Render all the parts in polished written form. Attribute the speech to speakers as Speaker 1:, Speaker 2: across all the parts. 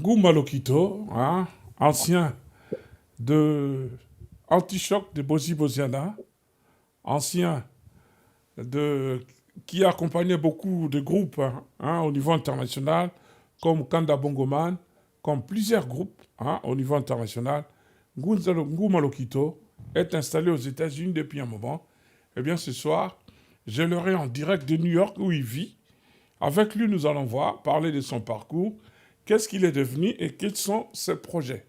Speaker 1: Ngouma Lokito, hein, ancien de Antichoc de Bosi Bosiana, ancien de, qui a accompagné beaucoup de groupes au niveau international, comme Kanda Bongoman, comme plusieurs groupes au niveau international. Ngouma Lokito est installé aux États-Unis depuis un moment. Eh bien, ce soir, je l'aurai en direct de New York où il vit. Avec lui, nous allons voir, parler de son parcours, qu'est-ce qu'il est devenu et quels sont ses projets.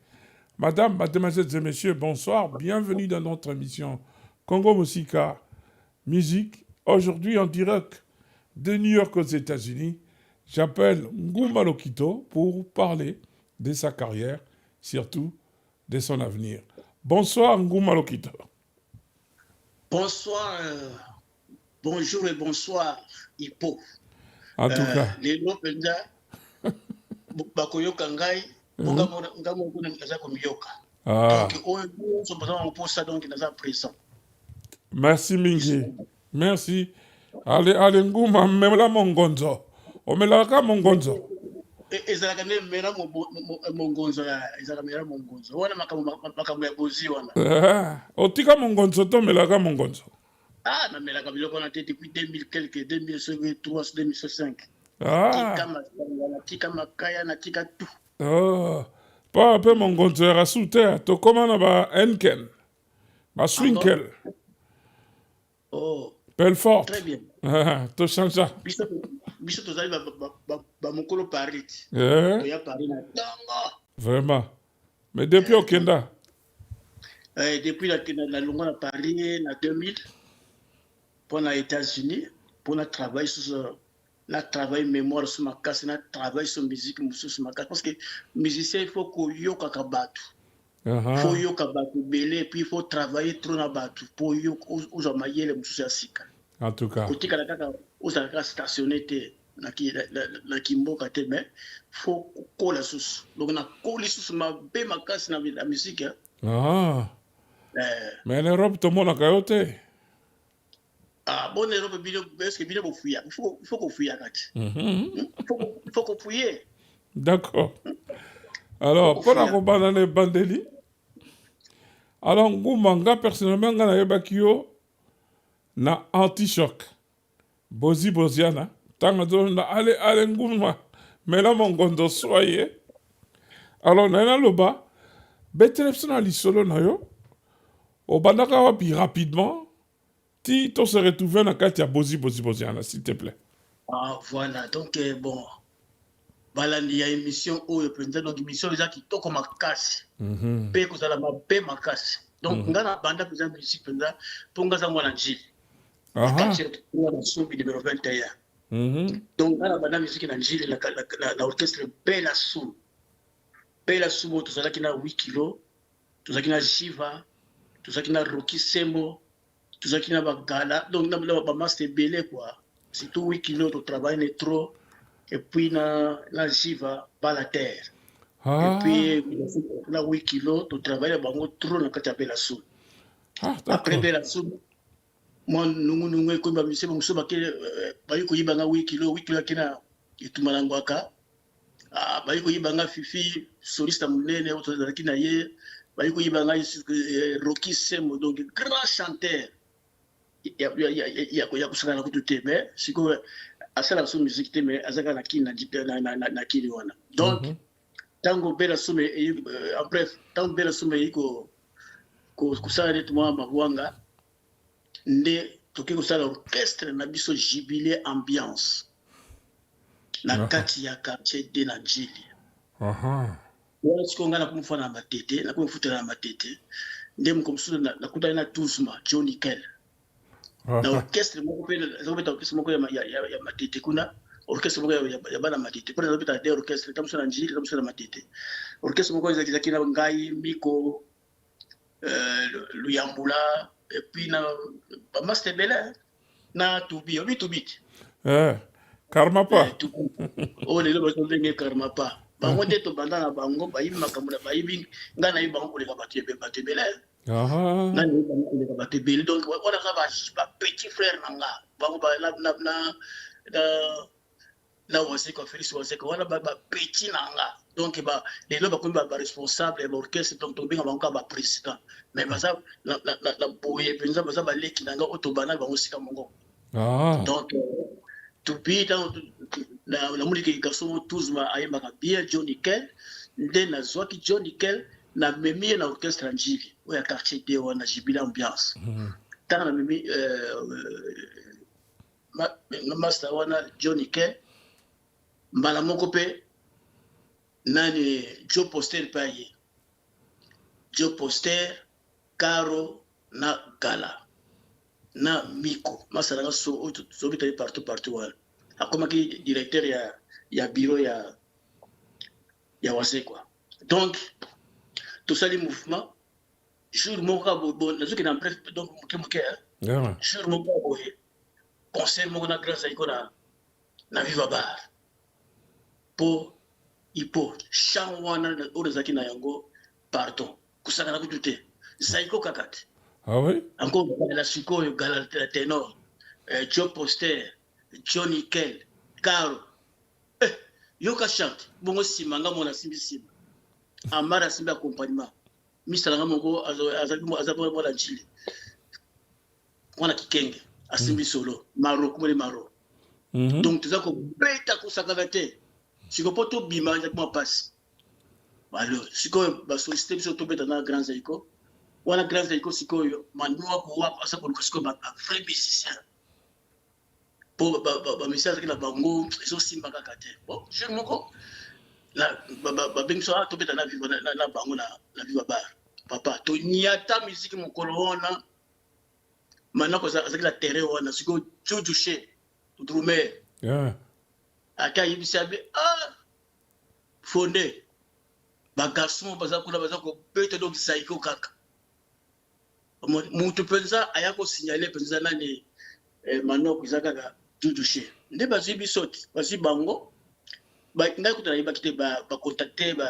Speaker 1: Madame, mademoiselles et messieurs, bonsoir. Bienvenue dans notre émission Congo Musika Musique. Aujourd'hui, en direct de New York aux États-Unis, j'appelle Ngouma Lokito pour parler de sa carrière, surtout de son avenir. Bonsoir Ngouma Lokito.
Speaker 2: Bonsoir, bonjour et bonsoir, Hippo.
Speaker 1: En tout cas.
Speaker 2: Les lots penza, bakoyoka ngai, ngamo kuna naza komiyoka. Donc, on se besoin pour ça, donc naza présent.
Speaker 1: Merci Mingi. Merci. Allez Ngouma, memela mongonzo. Omelaka mongonzo.
Speaker 2: Ezalaka mera mongonzo ya, ezalaka mera mongonzo. Wana makambo ya bozi
Speaker 1: wana. Otika mongonzo to melaka mongonzo.
Speaker 2: Ah, na melaka biloko na tete depuis 2000 quelque 2003 2005. Tika makaya na tika tout.
Speaker 1: Pa pe mongonzo ya rasute to koma na ba enken. Ba swinkel.
Speaker 2: Oh.
Speaker 1: Belfort.
Speaker 2: Très bien.
Speaker 1: To chanja.
Speaker 2: Biso tozali ba mokolo Paris. Ya Paris na tango.
Speaker 1: Vraiment. Mais depuis au Kenda.
Speaker 2: Depuis la longue à Paris en 2000 pour les États-Unis pour notre travail sur notre travail mémoire sur ma casse, notre travail sur musique sur ma casse parce que musicien il faut qu'on yo kakabatu. Il faut yo kabatu belé puis il faut travailler trop na batu pour yo aux amayer les musiciens sika.
Speaker 1: En tout cas.
Speaker 2: Côté kaka aux aka stationné na kimboka te mais faut coller sous. Donc na coller sous ma be ma casse na la musique.
Speaker 1: Mais l'Europe, tout le monde a cayoté.
Speaker 2: Ah, bon, l'Europe, est-ce que bien vous fouillez? Il faut qu'on fouille. Il faut qu'on fouille.
Speaker 1: D'accord. Alors, pour accompagner les bandeli, alors, Ngoumanga, personnellement, na anti-choc. Bozi Bosiana. Allez, Ngouma. Mais là, mon gondo, soyez. Alors, nana loba, betelefsona lisolo na yo. Au bandaka wapi rapidement, ti to se retrouver dans Katia Bozi Bosiana, s'il te plaît.
Speaker 2: Ah, voilà. Donc, bon. Voilà, il y a une émission où il y a une émission qui est comme ma casse. Paye que ça la ma casse. Donc, on a la bande de musique pour nous avoir un gil. Numéro 21. Donc, on a la bande de musique en gil, l'orchestre Bella Soul. Bella Soul, tout ça qui a 8 kilos, tout ça qui a Shiva. Tout ça qui n'a Rocky Sembo, tout ça qui n'a pas Gala, donc n'a pas master belé quoi. C'est tout 8 kilos de travail n'est trop, et puis na Jiva pas la terre. Et puis na 8 kilos de travail na bango trop na kati Bella Soul. Après Bella Soul, moi nous comme monsieur mon soba ke ba yuko yiba na 8 kilos kina itumana ngwaka. Ah ba yuko yiba nga fifi soliste munene oto kina ye. Rocky Sembo, donc grand chanteur. Il y a ça dans tout mais c'est que à ça la musique mais à ça na kili wana. Donc tango bela sume en bref tango bela sume iko kusala netu mwa mabwanga nde toke kusala orchestre na biso jubilé ambiance na kati ya quartier de na Njili. Est-ce qu'on a la confiance dans ma tête, la confiance dans ma tête. Ndem comme ça la kuta na Tuzma, Johnny Kell. L'orchestre moko pe l'orchestre moko ya ma tête kuna orchestre moko ya bana ma tête. Pour exemple des orchestre comme ça na Njili, comme ça na ma tête. Orchestre moko za kina ngai Miko Luyambula et puis na Master Bella na Tubi, oui Tubi.
Speaker 1: Karma pas.
Speaker 2: Oh les lois sont des karma pas. Bango nde to banda na bango bayibi makambo na bayibi nga na yibango koleka bato ebele nga na yibango koleka bato ebele donc wana za ba petit frère na nga bango na waseko Félix waseko wana ba petit na nga donc les gens bakomi ba responsable ya orchestre donc tobenga bango ba président mais baza la boye penza baza baleki nanga otobana bango sika mongo donc tupi dans la musique garçon tous ma ayembaka bien John Nickel nde na zwaki John Nickel na memi na orchestre njili oya quartier de wana jibila ambiance tant na memi master wana John Nickel mbala moko pe nani Joe Poster paye Joe Poster Caro na Gala na Miko masala so bita partout wala akomaki directeur ya bureau ya wase quoi donc tout ça les mouvements jour moko bon nazuki na bref donc moke jour moko boye concert moko na grand zaiko na Viva Bar po ipo chant wana oyo ezalaki na yango pardon kusangana kutu te zaiko kaka te
Speaker 1: oui
Speaker 2: encore la sikoyo Gala la ténor Joe Poster John Nickel Caro yoka chante bongo simanga mona simba amara simba accompagnement misalanga moko azabona mwana njili mwana kikenge asimbi solo maro kumele maro donc tuza ko beta kusakana te siko poto bima ya kuma passe alors siko ba solliciter biso to beta na grand zaiko wana grand zaiko siko manua ko wa asa ko siko ba vrai musicien pour ba message ki na bango eso simba kaka te bon je moko la ba bingso to beta na viva na bango na Viva Bar papa to niata musique mokolo wana maintenant ko azaki la terrain wana siko touché drummer aka yibisabe fondé ba garçon baza ko beta donc zaiko kaka mutu penza ayako signaler penza nani maintenant ko izaka touché nde bazibi soti bazi bango ba ngai kutana yibakite ba contacter ba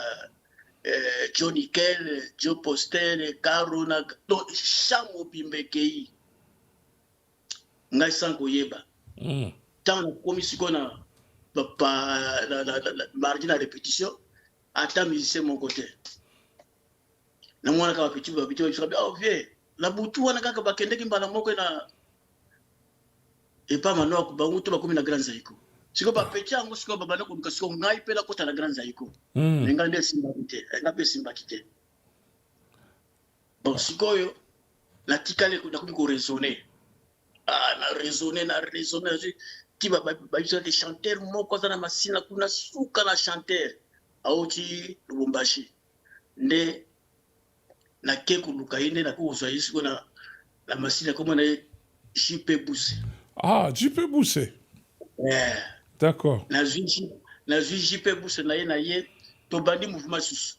Speaker 2: John Nickel Joe Poster Caro na donc chamo bimbekei ngai sanko yeba tant comme si kona mardi na répétition ata musicien mon côté na mwana ka petit vieux la butu wana kaka bakendeki mbala moko na et pas manoko bango to bakomi na grand zaiko siko ba petit ango siko babana ko siko ngai pela kota na grand zaiko nga nde simba kite nga pe simba kite bon siko yo la tikale ko nakomi ko raisonner na raisonner qui va utiliser des chanteurs moko za na masina kuna suka na chanteur auti Lubumbashi nde na keku lukaine na ko zo yisiko na masina comme na JP Bousse
Speaker 1: JP Bousse d'accord
Speaker 2: na JP Bousse na ye to bandi mouvement sus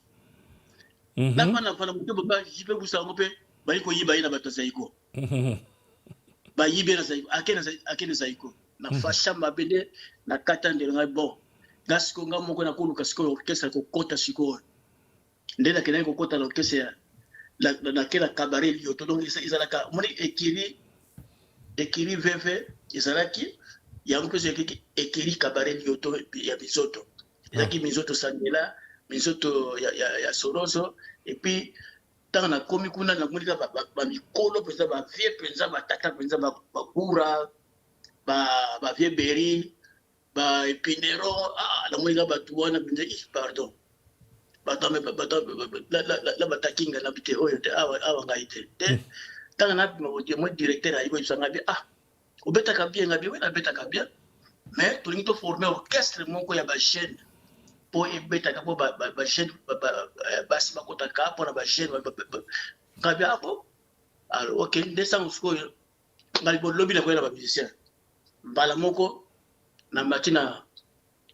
Speaker 2: na pana muto ba JP Bousse ngope bali ko yiba ina bato zaiko ba yibe na zaiko akene zaiko na fasha mabede na katande ngai bon gasiko nga moko na kuluka siko orchestre ko kota siko nde na kena ko kota orchestre na kela cabaret lio to donc izalaka moni ekiri veve izalaki yango pese ekiri cabaret lio to ya bizoto ezaki bizoto sangela bizoto ya Soroso et puis tant na komi kuna na mulika ba mikolo pesa ba vie penza ba tata penza ba kura ba vie beri ba epinero la mulika ba tuwana penza pardon batame la batakinga na bite oyo te awa ngaite te tant na mo directeur ayiko isanga bi obeta ka bien ngabi we na beta ka bien mais to linto former orchestre moko ya ba chaîne po ebeta ka po ba chaîne ba sima kota ka po na ba chaîne ngabi apo alors OK ndesa usko ngali bo lobby na ko na ba musicien mbala moko na matina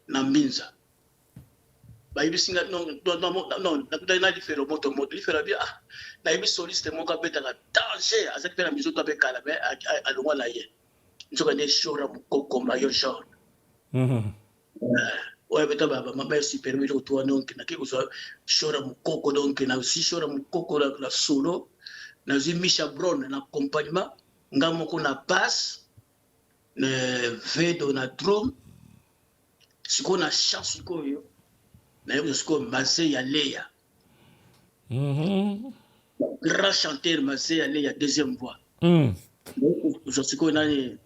Speaker 2: na mbinza ba yibi singa non na différent moto différent bien na yibi soliste moko beta ka danger azaki pe na mizo to be kala be alongwa na ye nzoka ne shora mukoko mayo jaune ouais beta baba mama super milo to donc na kiko so shora mukoko donc na aussi shora mukoko la solo na zi Misha Brown na accompagnement ngamoko na basse vedo na drum siko na chance siko yo nayebi sikoyo Mazeya Leya, grand chanteur Mazeya Leya, deuxième voix. Sikoyo nani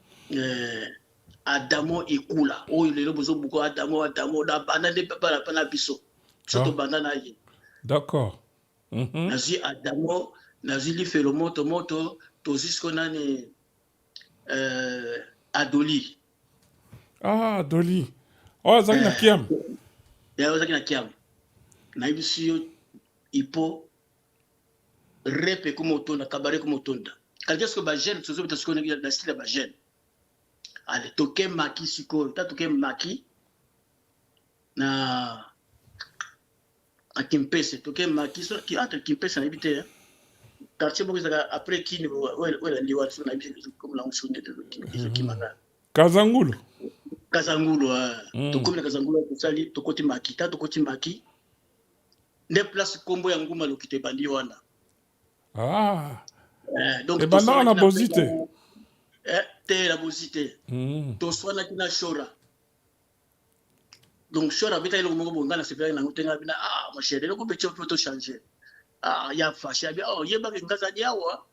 Speaker 2: Adamo Ekula oyo lelo bozobuka Adamo na banda nde papa na biso soto banda na ye.
Speaker 1: D'accord.
Speaker 2: Nazwi Adamo, nazwi Lifelo moto tozwi sikoyo nani Adoli.
Speaker 1: Ah, Adoli. Oh, azali na Kiam.
Speaker 2: Ya azali na Kiam. Nayebi siyo ipo repe kumotonda kabare kumotonda. Kalika sikoyo ba jeune tozobeta sikoyo na style ba jeune. Allez, toke maki sikoyo, toke maki na Kimpese, toke maki so ki entre Kimpese na ibite. Quartier moko ezaka après kini wela liwa so na ibite comme la nsonde de Kimanga.
Speaker 1: Kazangulu.
Speaker 2: Kazangulu tokomi na Kazangulu tosali tokoti maki. Ne place kombo ya nguma lokite bandi wana.
Speaker 1: Ah.
Speaker 2: Donc
Speaker 1: et banda na bozite.
Speaker 2: Te la bozite. To swana kina shora. Donc shora bita ile moko bonga na sepela na ngutenga bina mon cher le ko becho to changer. Ya fasha bi yeba ke ngaza diawa.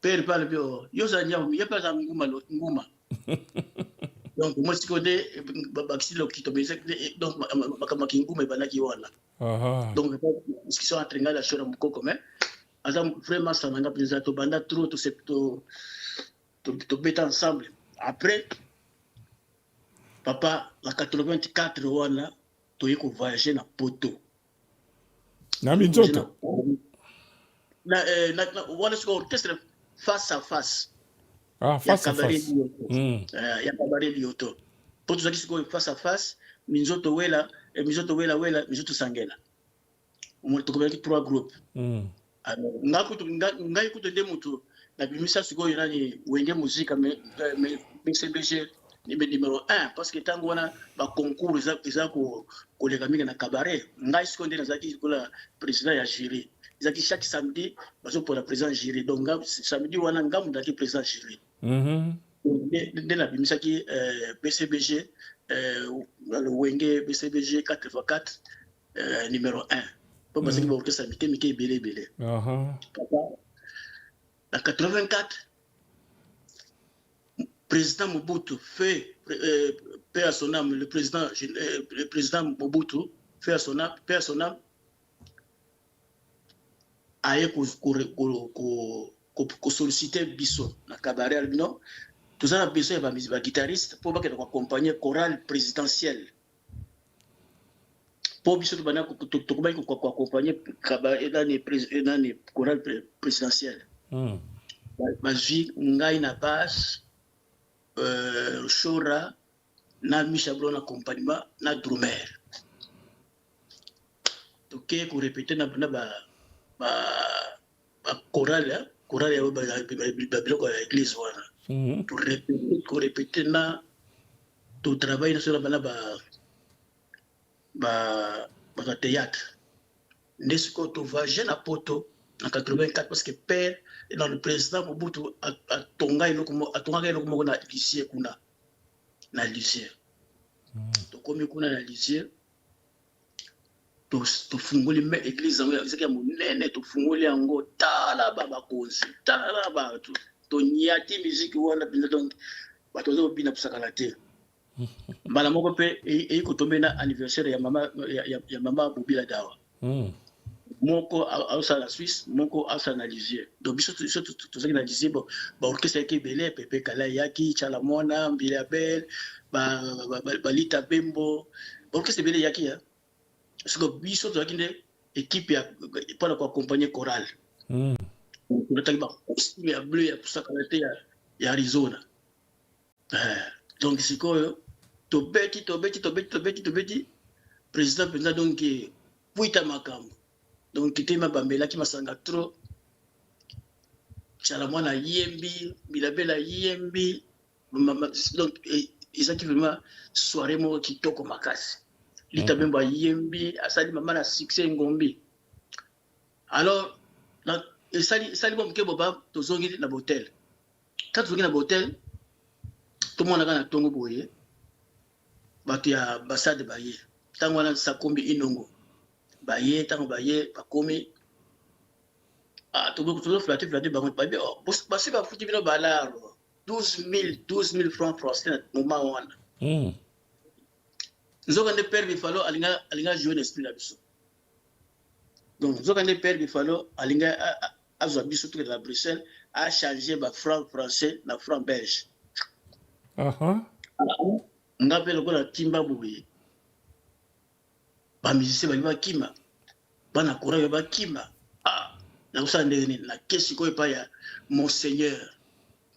Speaker 2: Père parle bio yo za diawa yeba za nguma. Donc moi si côté baxi lokito beza donc makamaki nguma banaki wana. Donc discussion entre ngala shora mukoko mais azam vraiment ça n'a pas besoin de banda trop to beta ensemble. Après papa la 84 wana to yiko voyager na poto
Speaker 1: na minzoto
Speaker 2: na wana siko orchestre face à face.
Speaker 1: Face à face.
Speaker 2: Ya kabare lioto poto zaki siko face à face minzoto wela minzoto sangela on to ko trois groupes. Ngai kuto nde mutu na bimisa sikoyo nani wenge muzika BCBG numéro 1 parce que tango wana ba concours eza ko koleka mingi na cabaret ngai siko nde nazaki kola président ya jury ezaki chaque samedi bazo pour la président jury donc samedi wana ngamu ndaki président jury nde na bimisa ki BCBG le wenge BCBG 4x4 numéro 1 pour parce que ba orchestre mike belé. En 84, président Mobutu fait paix à son âme, le président Mobutu fait à son âme, a sollicité Bisso na cabaret albino. Tout ça Bisso est guitariste pour qu'il accompagner chorale présidentielle. Pour Bisso to bana ko accompagner cabaret dans les chorale présidentielle. Bazwi ngai na basse shora na Michablo na accompagnement na drummer toke ko répéter na ba chorale ya biloko ya église wana to répéter na to travail na sur bana ba théâtre nesiko to va jeune à poto en 84 parce que père dans le président Mobutu a tonga iloko moko na lycée kuna na lycée to komi kuna na lycée to fungoli me église yango ezaki ya monene to fungoli yango tala baba konzi tala bato to nyati musique wana pinda donc bato zo bina pusakala te mbala moko pe ekotombe na anniversaire ya mama Bobila Dawa moko ausa la Suisse moko ausa na Lisieux donc biso to zaki na Lisieux ba orchestre ki belé Pepe Kala yaki Chala Mwana Mbila Bel ba Lita Bembo orchestre belé yaki ya parce que biso to zaki ne équipe ya pour accompagner chorale to taki ba costume ya bleu ya pusaka te ya Arizona donc sikoyo to beti président donc puita makambo donc kitema bambela ki masanga trop Chala Mwana yembi Bilabela yembi donc ezaki vraiment soirée mo kitoko makasi Lita Bembo yembi asali mama na succès ngombi alors esali bo mke boba tozongi na hotel quand tozongi na hotel tout le monde a tongo boye bato ya ambassade baye ntango wana Sakombi Inongo baye ntango baye bakomi flatter bango babe basi bafuti bino balaro 12 000 francs français na moment wana nzoka nde père Bifalo alinga jouer l'esprit na biso donc nzoka nde père Bifalo alinga azwa biso tout la Bruxelles a changer ba franc français na franc belge nga pe lokola timba boye ba musicien ba kima bana kora ba kima na kusala ndenge nini na kesi koyo epai ya monseigneur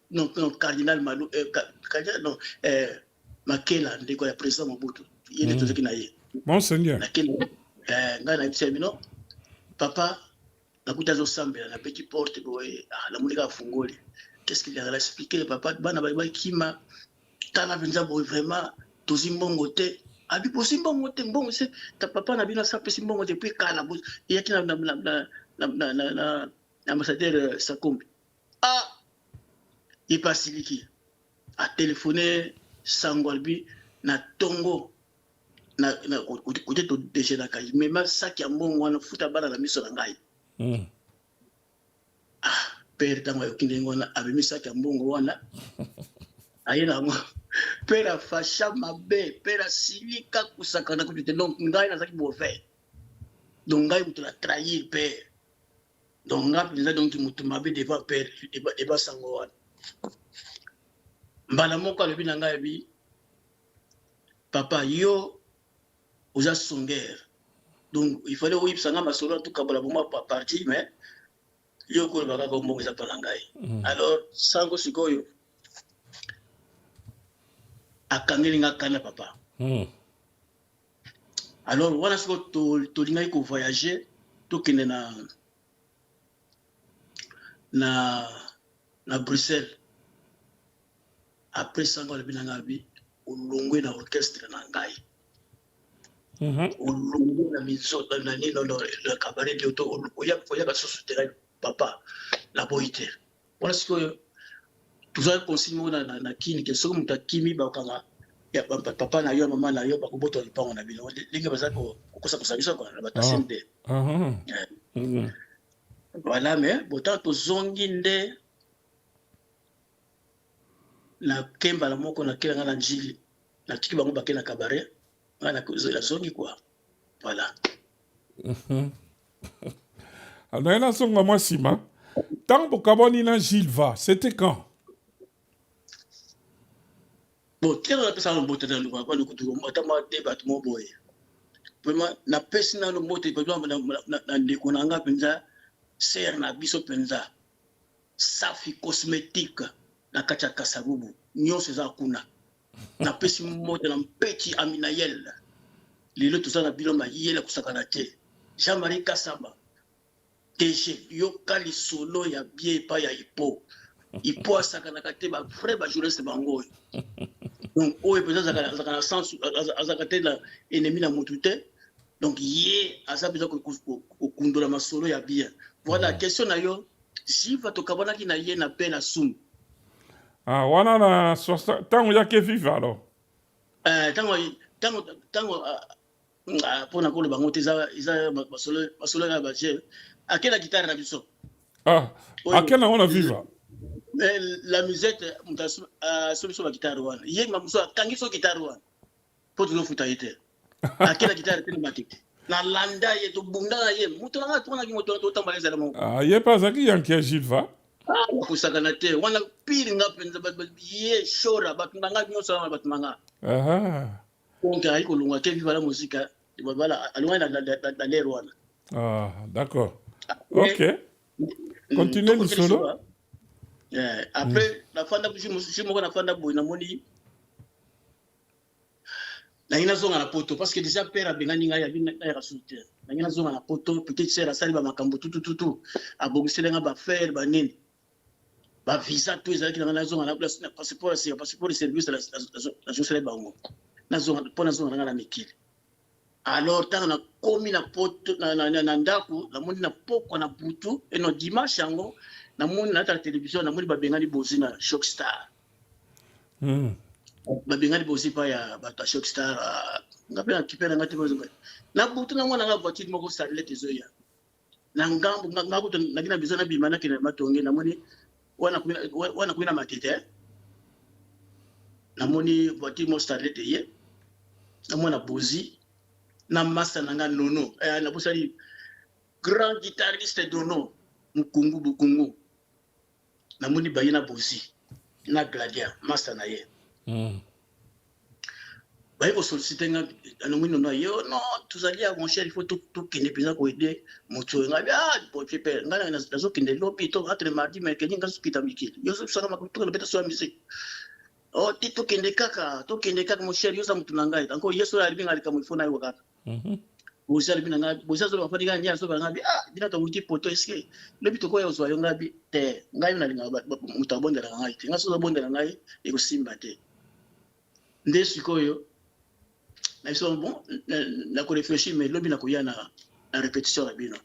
Speaker 2: non cardinal Malou non Makela ndeko ya président Mobutu ye nde tozaki na ye
Speaker 1: monseigneur
Speaker 2: ngai na yebisa bino papa nakuti azosambela na petit porte boye namoni kaka afungoli qu'est-ce qu'il a expliqué papa bana bakima tala mpenza boye vraiment tozi mbongo te abi posi mbongo te mbongo se ta papa na bino asapesi mbongo te puis kala eyaki na ambassadeur Sakombi ipasiliki a téléphoné Sangwalbi na tongo na côté to déjà na kai mais ma sac ya mbongo wana futa bana na miso na ngai père tango yokinde ngona abimi sac ya mbongo wana ayena ngo père afasha mabe père silika kusakana kuti donc ngai na zaki mauvais donc ngai mutu la trahir père donc ngai donc mutu mabe devant père eba sango wana mbala moko alobi na ngai bi papa yo oza songeur donc il fallait oyebisa nga masolo tukabola boma parti mais yo koloba kaka mbongo eza mpona ngai alors sango sikoyo akangeli nga kana papa alors wana siko tolingaki kovoyage tokende na Bruxelles après sango alobi na nga bi olongwe na orchestre na ngai olongwe na mizoto na nino le cabaret de auto oya susu terrain papa la boite wana sikoyo tozali consigne na kini ke soki moto akimi bakanga ya papa na yo mama na yo bakobotola lipango na bino ndenge bazali kokosa biso na batasene te voilà mais botan tozongi nde na kemba la moko na kela nga na njili na tiki bango bakena na cabaret nga na zongi quoi voilà
Speaker 1: alors na songa moi sima tant bokaboni na Gilles va c'était quand
Speaker 2: bon tellement la personne botte dans le quoi le coup matama débat mo boy vraiment na pesina no moto na ndeko na nga penza ser na biso penza safi cosmétique na kacha kasabubu nyonso za kuna na pesi moto na mpeti Aminayel lelo tozana bilo mayela kusakana te Jean-Marie Kasamba TG yo kali solo ya bie pa ya ipo asakana kate ba frère ba journaliste bango donc oye peut-être azakana sens azakate la ennemi na motute donc ye azabiza ko kundola masolo ya bien voilà question na yo jiva to kabana ki na ye na pe na sum
Speaker 1: wana na tango yake viva alors
Speaker 2: tango pona ko le bango te za masolo na ba je akela guitare na biso
Speaker 1: akela ona viva
Speaker 2: la musette mutasu solution ba guitare wana ye mamuso kangi so guitare wana poto no futa yete akela guitare te matiki na landa ye to bunda ye muto nga tona ki moto to tambala za mo
Speaker 1: ye pas aki yankia Gilva
Speaker 2: kusakana te wana pili nga penza ye shora batunda nyoso na batunda donc ay ko lunga te viva la musique voilà alwana na lero wana
Speaker 1: d'accord ok continuez le solo
Speaker 2: après la fin de je mo na fin de boy na moni na ina zonga na poto parce que déjà père a bengani nga ya bina ya rasulter na ina zonga na poto petite sœur a sali ba makambo tutututu abogisela nga ba faire ba nini ba visa tout ezalaki na zonga na place passeport de service la josele bango na zonga pona zonga nga na mikili alors tant na komi na poto na ndako na moni na poko na butu et no dimanche yango na moni na ta télévision na moni ba bengani bozi na Shockstar ba bengani bozi pa ya ba Shockstar ngapi na kipe na ngati bozo na butu na mwana nga voiture moko starlet zoya na ngambo ngabuto na kina bizona bimana kina matonge na moni wana kuina matete na moni voiture mo starlet ye na mwana bozi na master na nga nono na bosali grand guitariste dono mukungu bukungu na moni bayina bozi na gladia master na ye baye ko solliciter nga na moni nono yo non tuzali à mon cher il faut tout kende pesa ko aider moto nga pour faire nga na zo kende lopi to entre mardi mercredi nga sukita mikili yo so sala makuto ko beta so musique oh to kende kaka mon cher yo sa mutu na ngai encore yeso ya libinga alika mo fona yo kaka boza libinga nga boza zo bafadi nga nya so ba ngabi dina to muti poto eske lobi to ko yo so yo ngabi te ngai na linga mutu abondela ngai te nga so bondela ngai e ko simba te nde sikoyo na biso bon na ko réfléchir mais lobi na ko ya na répétition na bino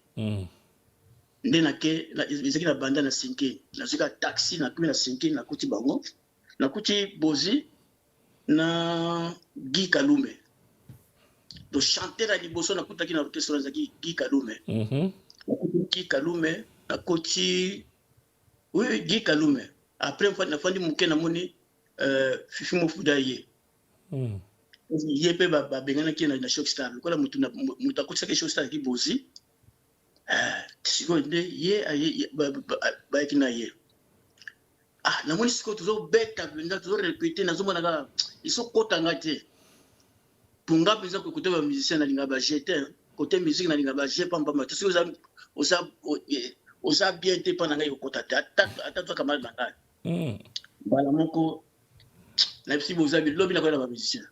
Speaker 2: nde na ke ezeki na banda na 5 na zuka taxi na kuma na 5 na kuti bango na kuti bozi na Guy Kalume do chanter à liboso na kutaki na orchestre na Guy Kalume Guy Kalume na kuti oui Guy Kalume après na fandi muke na moni Fifi Mofudaye yepe ba bengana ki na shock star ko la mutu akutsa ke shock star ki bozi siko nde ye ba kina ye na moni siko tuzo beta benda tuzo répéter na zomona ka iso kota ngate punga pesa ko côté ba musicien na linga ba jeter côté musique na linga ba jeter pamba ma tuzo osa bien te pana ngai ko kota ata to kama banga bala moko na bisi boza bi lobi na ko na ba musicien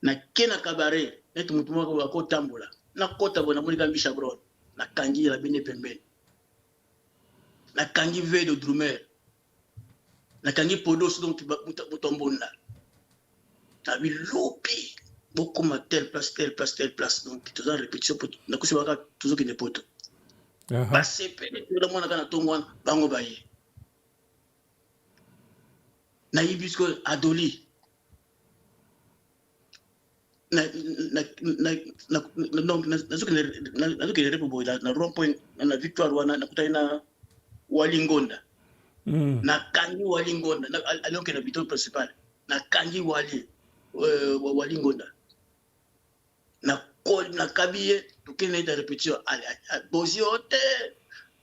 Speaker 2: na kena cabaret etu mutu moko akotambola na kota bona moni ka bisha bro na kangi la bene pembe na kangi ve de drummer na kangi podos donc mutombonda na bilopi beaucoup ma telle place donc tout en répétition na kusi baka toujours qui ne poto ba sepe tout le monde kana tongwana bango baye na hibisco adoli na rond-point na Victoire wana na kutaina Walingonda na kangi Walingonda na alionke na bito principal na kangi Walingonda na kol na kabiye tukene da répétition bozi hote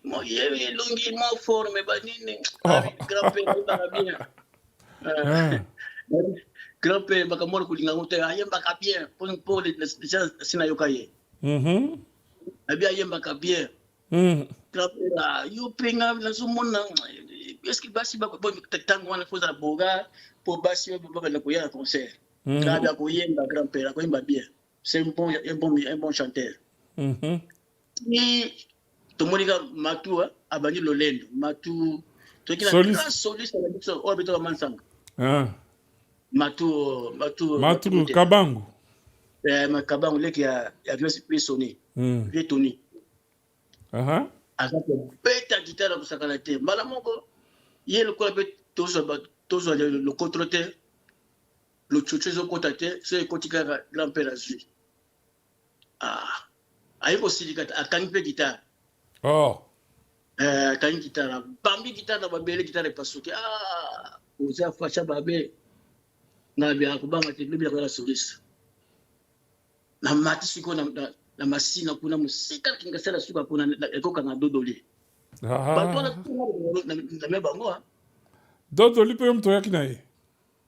Speaker 2: mo yewe longi mo forme banini grand-père ba bien grand-père bakamona kulinga ngote ayemba ka bien pour les sina yokaye abia yemba ka bien grand-père yo penga na zumona est-ce que basi ba bon tango wana foza boga pour basi ba na koya concert abia ko yemba grand-père ko yemba bien c'est un bon chanteur ni to monika matu abani lolendo matu to kila soliste la biso o beto mansanga Matu
Speaker 1: Kabangu.
Speaker 2: Kabangu leki ya vieux sonné. Vieux Tony. Azaka beta guitare kusakana te. Mbala moko ye le ko be tozo le contrôle le chuchezo kotate so e kotika grand-père azu. Ayo silikata akangi pe guitare. Akangi guitare. Bambi guitare na babele guitare pasuki. Oza facha babe. Na bia kubanga te biblia kwa soliste na mati siko na masina kuna musika kingasela suka kuna ekoka na dodoli bato na meba ngoa
Speaker 1: dodoli pe mto yaki naye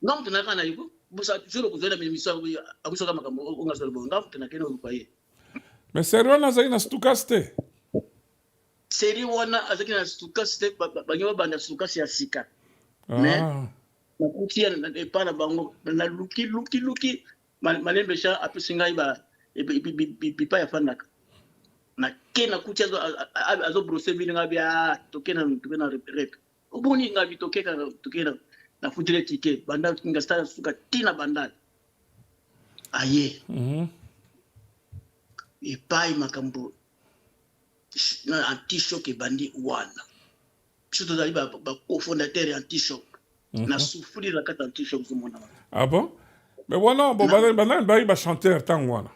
Speaker 2: ngam tuna kana yuko busa juro kuzola mimisa abuso kama kama ungasolo ngam tuna kena upaye
Speaker 1: mais serwana zaki stukaste
Speaker 2: seri wana azaki na stukaste banyo banda stukasi ya sika mais na kutia na epana bango na luki malembe sha apisinga iba bipa ya fanaka na kena kutia azo brosser bini ngabia tokena rep obuni ngabi tokena na futile tike banda ngasta suka tina banda aye epai makambo na anti-shock bandi wana surtout dali ba cofondateur anti-shock na souffrir la carte anti-choc du monde.
Speaker 1: Ah bon? Mais voilà, bon, bah, chanteur, tant voilà.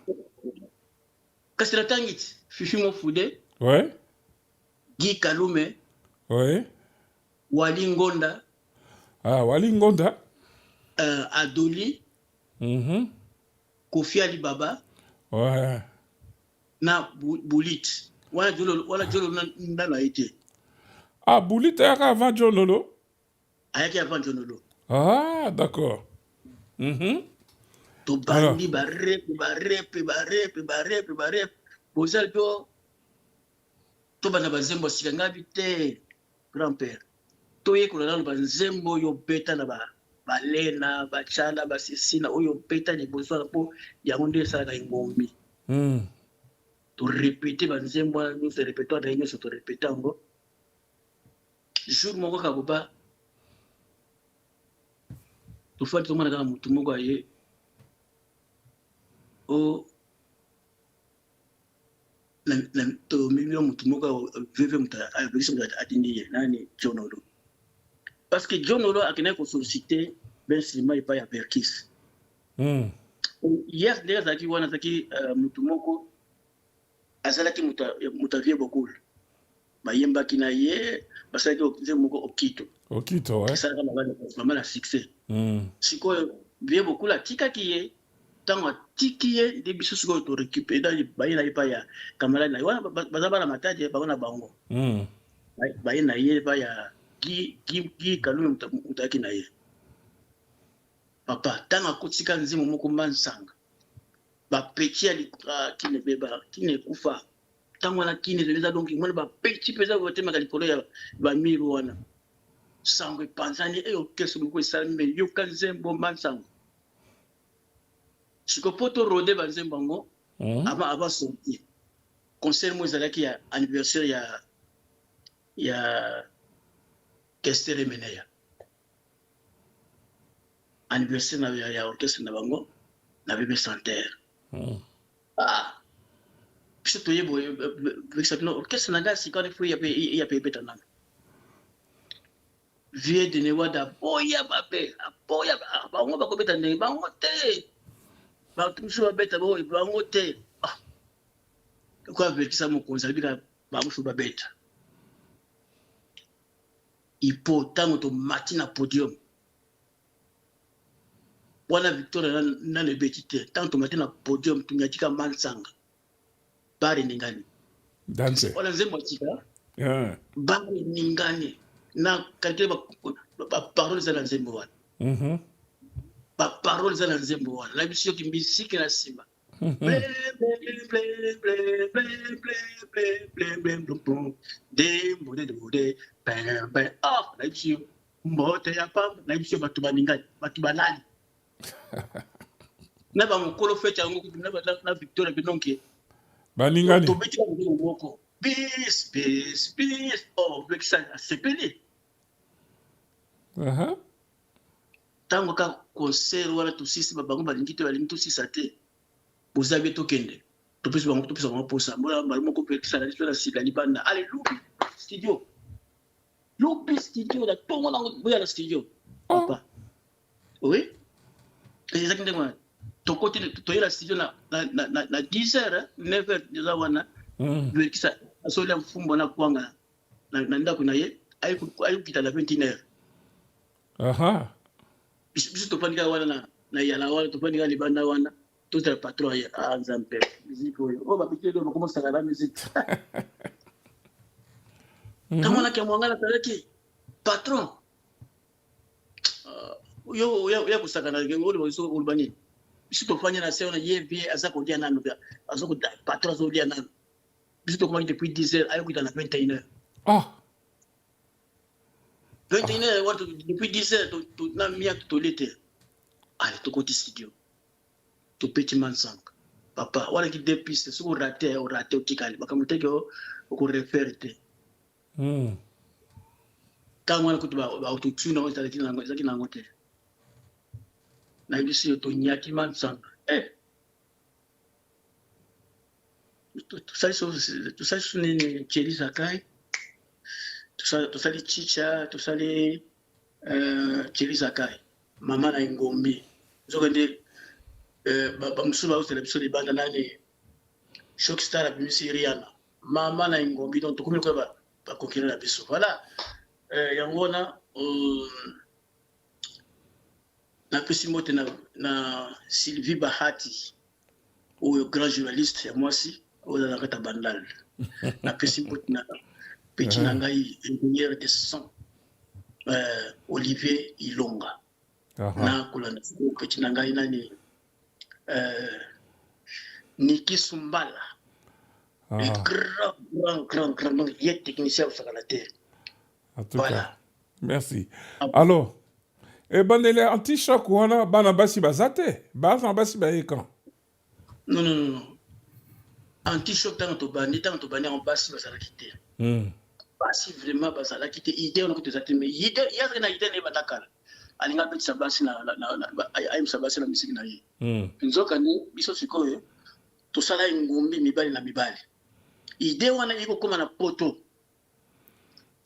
Speaker 2: Kasi na tangiti Fifi Mofude,
Speaker 1: Ouais,
Speaker 2: Guy Kalume,
Speaker 1: ouais.
Speaker 2: Wali Ngonda,
Speaker 1: Ah, Wali Ngonda.
Speaker 2: Adoli,
Speaker 1: Mhm.
Speaker 2: Kofi Alibaba
Speaker 1: Ouais.
Speaker 2: na Bulit. Wala jolo na été.
Speaker 1: Ah, Bouli, t'es avant John Lolo?
Speaker 2: Ayaki avant Jonolo.
Speaker 1: Ah, d'accord. Mhm.
Speaker 2: To
Speaker 1: Alors,
Speaker 2: bandi ba rep. Bozal to bana bazembo sika ngabi te grand-père. To ye kola na banzembo yo beta na balena bachana basisina oyo beta liboso na po yango nde esalaka engombi. To répéter banzembo wana nyonso répertoire na ye nyonso to répéter yango. Jour moko kakoba tofandi tomona kaka motu moko aye tomilio motu moko veve motu abekisi motu atindi ye nani John Olo. Parce que John Olo akendaki kosollicite bensilima epai ya Berkis. Yes, ndenge azalaki wana azalaki motu moko azalaki moto avie bokulu bayembaki na ye basalaki nzembo moko okito esalaka mama na succès. Sikoyo vie bokulu atikaki ye ntango atiki ye nde biso sikoyo torécupere baye na ye epai ya kamarade na ye wana baza bana matadi bango na bango baye na ye epai ya Guy Kalume moto ayaki na ye papa ntango akotika nzembo moko Mansanga bapeti ya kine ekufa ntango wana kine eza donc mwana bapeti mpenza batemaka likolo ya bamiru wana sango epanzani orchestre moko esalami me yoka nzembo Mansanga siko po torode banzembo yango avant sorti concert mo ezalaki ya anniversaire ya Kester Emeneya anniversaire ya orchestre na bango na bebe Santerre. Biso toyebo orchestre na ngai sika wana fo ya pebeta nano vie de Newada boya mabe boya bango bakobeta ndenge bango te bato mosusu babeta bango te ko avertisa mokonzi alobika bamosusu babeta ipo ntango tomati na podium wana Victoire nano ebeti te ntango tomati na podium tumiatika Mansanga bare ningani wana nzembo atika bare ningani na kalite baparole eza na nzembo wana baparole eza na nzembo wana na biso yoki misiki na nsima na biso mbote ya pamba na biso bato baningani bato banani na bamokolo fete yango na Victoire binonke
Speaker 1: baningani
Speaker 2: tobeti bango moko bis vekisa asepeli ntango ka concert wana tosisi bango balingi te balingi tosisa te bozabi tokende topesa bango posa mbala moko vekisa na liso na sika libanda ale lupi studio na tongo nango boya na studio papa oui ezaki ndenge wana tokoti toyela studio na 10h 9h eza wana vekisa asolia mfumbo na kwanga na ndako na ye ayokita na 21h biso tofandika wana na yala wana tofandika libanda wana tozala patron ya nzambe miziki oyo babikeli bakomosaka na miziki ntango wana kiamwangana azalaki patron ya kosaka na oloba nini biso tofandi na se wana ye vie aza kolia nano patron azolia nano biso tokomaki depuis 10h ayokita na 21h 21h wana depuis 10h na mia totoli te ale tokoti studio topeti Mansanga papa wana ki deux pistes soki orate otikali makambo teke okorefere te ntango wana kutu bautotuna ezalaki nango te na biso tonyaki Mansanga tosali so nini Thierry Zakai tosali Chicha tosali Thierry Zakai mama na engombi nzoka nde bamosusu baozela biso libanda nani Shockstar abimisi Rihanna mama na ingombi donc tokomi lokola bakonkere na biso voilà yango wana napesi mbote na Sylvie Bahati oyo grand journaliste ya mwasi oyo azalaka ta bandal napesi mbote na petit na ngai ingénieur de son Olivier Ilonga na kolanda petit na ngai nani Niki Sumbala grand donc il est technicien au Sakalater.
Speaker 1: En tout cas, merci. Alors, et bandele anti-choc wana bana basi bazate bana basi baye quand
Speaker 2: non anti-choc tant to bandi en basi bazala quitté basi vraiment bazala quitté idée on ko tezate mais idée ya na idée ne batakala alinga betisa basi na ayim sabasi na misiki na ye nzoka ni biso sikoyo to sala ngumbi mibali na mibali idée wana iko koma na poto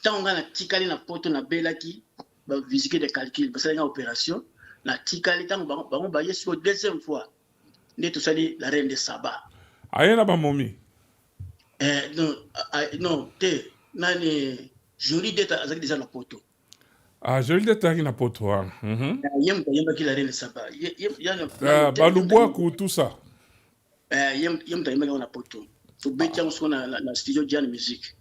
Speaker 2: tanga na tikali na poto na belaki ba visiter des calculs parce que opération na tikali tango bango ba yesu deuxième fois ne to sali la reine de Saba
Speaker 1: ayena ba momi
Speaker 2: non te nani joli deta azaki déjà na poto
Speaker 1: joli deta na poto
Speaker 2: yem ki la reine de Saba
Speaker 1: balubwa ku tout ça
Speaker 2: yem na poto to betya on na studio Jan Music.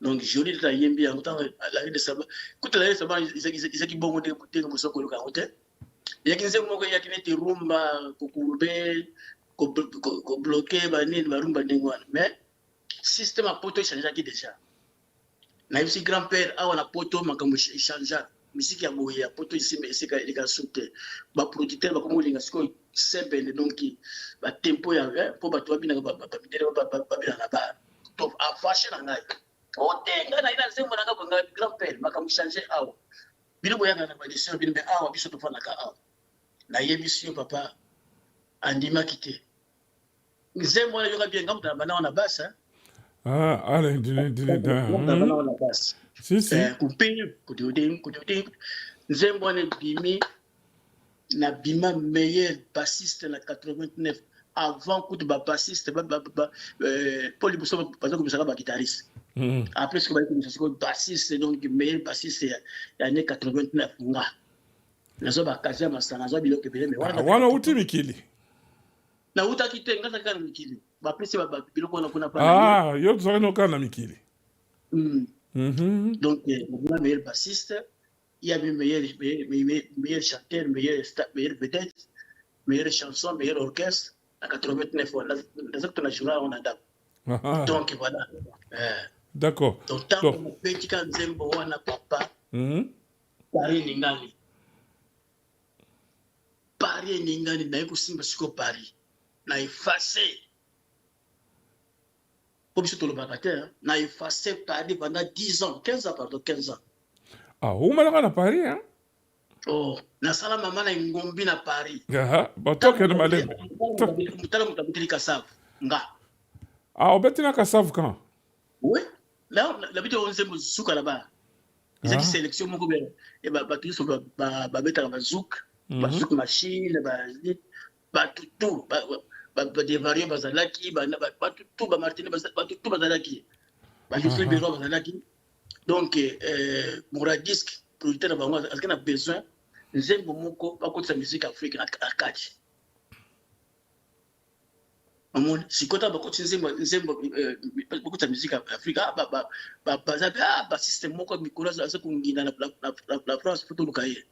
Speaker 2: Donc joli de yembi en temps la reine de Saba kuta la reine de Saba izaki bongo de mosoko luka hotel yakinze moko yakinete rumba kokurbe ko bloquer ba nini ba rumba ndengwana mais système a poto changer ki déjà na yisi grand père awa na poto makambo changer musique ya boye ya poto ici mais c'est ka sauter ba producteur ba komo linga siko simple donc ba tempo ya po ba to bina ba bina na ba to a fashion na ngai otenga na ina zembo nanga bonga grand père makambo changer awa bino boyanga na badesio bino be awa biso to fana ka awa na yebisio papa andima kite zembo na yoka bien ngamta bana na basa
Speaker 1: allez
Speaker 2: na basa
Speaker 1: si
Speaker 2: kupinyo kudoding zembo na bimi na bima meilleur bassiste na 89 avant coup de bassiste Paul Liboso parce que ça va guitariste après ce que va bassiste donc meilleur bassiste l'année 89 nga nazo bakaza masana zo biloko bele mais
Speaker 1: wana uti mikili
Speaker 2: na uta kitenga za kana mikili ba plus ba biloko na kuna pa
Speaker 1: yo zo no kana mikili
Speaker 2: donc le meilleur bassiste il y a meilleur chanteur meilleur vedette meilleure chanson meilleur orchestre à 89 fois les autres nationaux on a donc voilà
Speaker 1: d'accord
Speaker 2: donc tant que petit quand zembo wana papa Paris ningani na yeko simba siko Paris na effacer pour biso to le bagateur na effacer Paris pendant 10 ans 15 ans pardon 15 ans
Speaker 1: malaka na Paris hein
Speaker 2: na sala mama na ngombi na Paris
Speaker 1: batoke na malembe
Speaker 2: mutala mutabutili kasavu nga
Speaker 1: obetina kasavu quand
Speaker 2: oui là la vidéo on s'est souka là-bas ils ont sélection moko bien et ba tout so ba beta ba zouk machine ba tout ba des variants bazalaki ba tout ba martini ba tout bazalaki ba juste bureau bazalaki donc Mouradisk producteur na bango est-ce qu'on a besoin nzembo moko ba kotsa musique africaine akati amon sikota ba kotsa nzembo ba kotsa musique africaine ba système moko mikolo za kungina na France photo lukaye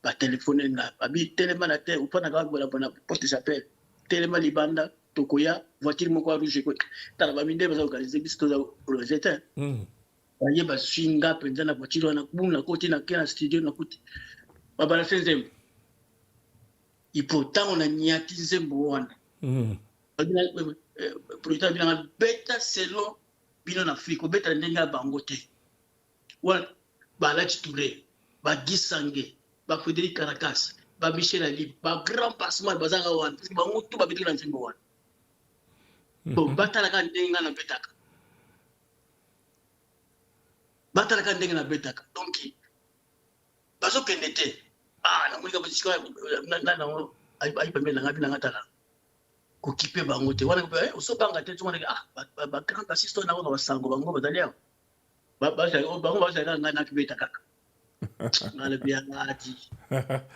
Speaker 2: ba téléphone na abi tellement na terre ou pas na bona poste s'appelle tellement libanda tokoya voiture moko rouge ko tala ba minde ba organiser biso za projet baye ba swinga penza na voiture wana kuna koti na kena studio na kuti baba na nzembo ipo tango na nyati nzembo wana producteur bina beta selon bino na Afrique beta ndenga bango te wana ba la Touré ba Gisange ba Frédéric Caracas ba Michel Ali ba grand passement bazanga wana bango tu ba bitu na nzembo wana to batala ka ndenga na betaka batala ka ndenga na betaka donc bazokende te na mulika basika na ayi pembeni na ngabi na ngatala kokipe bango te wana osobanga te tuma ba grand bassiste na ngo basango bango bazali awa bango bazali nga na kibeta kaka ngale bia ngati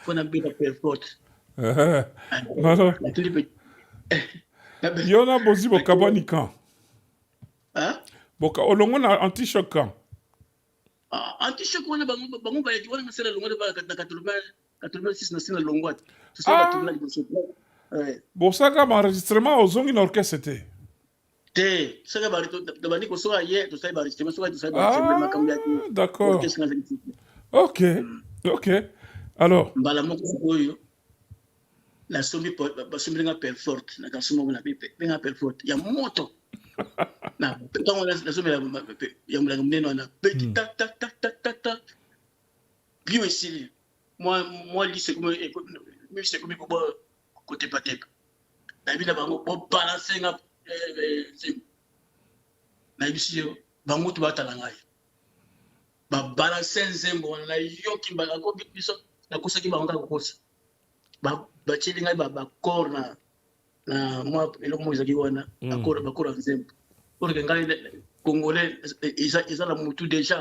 Speaker 2: fona bita perfect
Speaker 1: Yona bozi bokabwani kan boka olongo na anti-choc kan
Speaker 2: anti-choc wana bango bayaki wana ngasela longo na 86 na sina longo
Speaker 1: bosaka enregistrement ozongi na orchestre
Speaker 2: te saka bandi kosoka ye tosali enregistrement soka tosali enregistrement makambo ya
Speaker 1: d'accord ok alors
Speaker 2: mbala moko oyo basombi nga perfort na kanso moko na benga perfort ya moto na ntango nasomela ya molanga monene wana peti ta bio esili mwa lise komi kobo kotepatepa nayebi na bango bobalanse nga nayebisi yo bango to batala ngai babalanse nzembo wana nayoki mbala biso nakosaki bango kaka kokosa batieli ngai bacor na mwa eloko moko ezalaki wana bacor ya nzembo oreke ngai congolais eza na motu déjà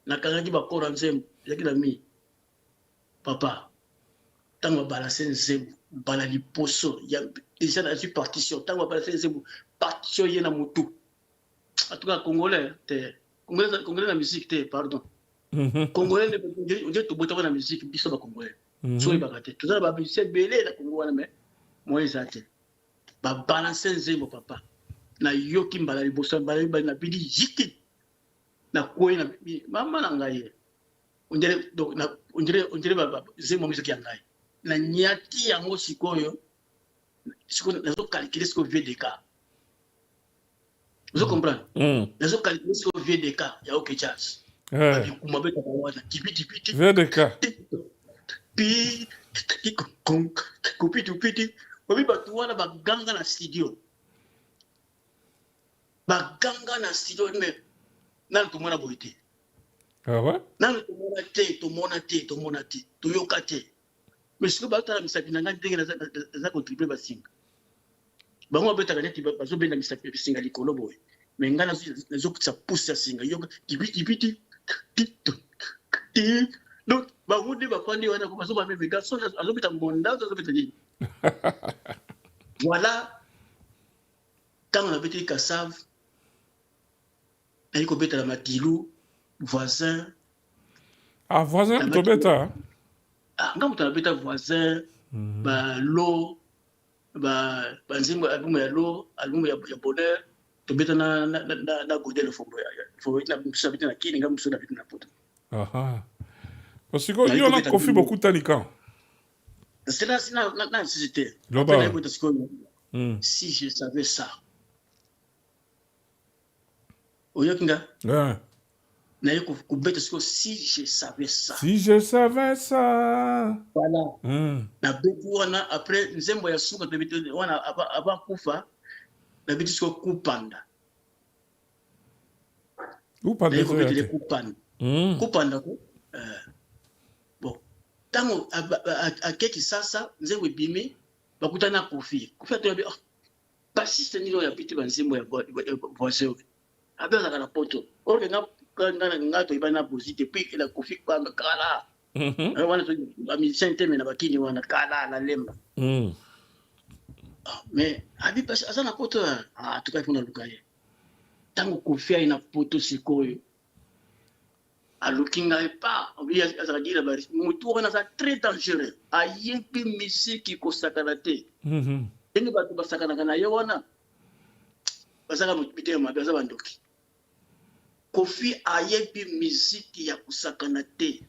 Speaker 2: nakangaki bacor ya nzembo ezalaki na mi papa ntango babalanse nzembo mbala liposo déjà nazwi partition ntango babalanse nzembo partition ye na motu en tout cas congolais te congolais na musique te pardon congolais nde tobotaka na musique biso bacongolais soki baka te toza na bamusicien ebele na kongo wana me moye eza te babalanse nzembo papa nayoki mbala liboso mbala mibali na bili jiki nakwei na mama na ngai ondire nzembo misoki ya ngai nanyati yango sikoyo nazokalkile sikoyo vdk ozo comprendre nazokalkile sikoyo vdk ya oke charge babikuma betaka wana tipitipiti
Speaker 1: vdk
Speaker 2: kupitupiti obi bato wana baganga na studio me nani tomona boye te nani tomona te toyoka te mais siko baotala misapi na ngai ndenge naza contribuer basinga bango babetaka neti bazobenda misapi bisinga likolo boye me ngai nazokisa pusi ya singa yoka tipitipiti donc bango nde bafandi wana bazobameme garçon azobeta monda azobeta nini voilà ntango nabeteli kasave nayi kobetela matilu voisin
Speaker 1: voisin tobeta
Speaker 2: nga moto nabeta voisin balo banzembo albumu ya lo albumu ya bonheur tobeta na godel fombo mosusu abeta na kini nga mosusu nabeta na poto
Speaker 1: parce que yo na kofi bokutani kan
Speaker 2: c'est là na société si je savais ça oyoki nga naye kobeta siko si je savais ça voilà nabeti wana après nzembo ya suka tobeti wana avant kufa nabeti siko kupanda naye kobetele kupanda ko bon ntango akeki sasa nzembo ebimi bakutana na kofi atoyabi basiste nini oyo apiti banzembo ya voisin oyo abe azalaka na poto orke nga toyeba na bosi te puis ela kofi kwanga kala wana bamusicien teme na bakini wana kala na lemba mais abi aza na poto tukai mpona luka ye ntango kofi aye na poto sikoyo aluki ngai pa azalaka dira motu wana aza très dangereux ayebi misiki kosakana te ndenge bato basakanaka na ye wana bazaka bitema mabe aza bandoki kofi ayebi misiki ya kosakana te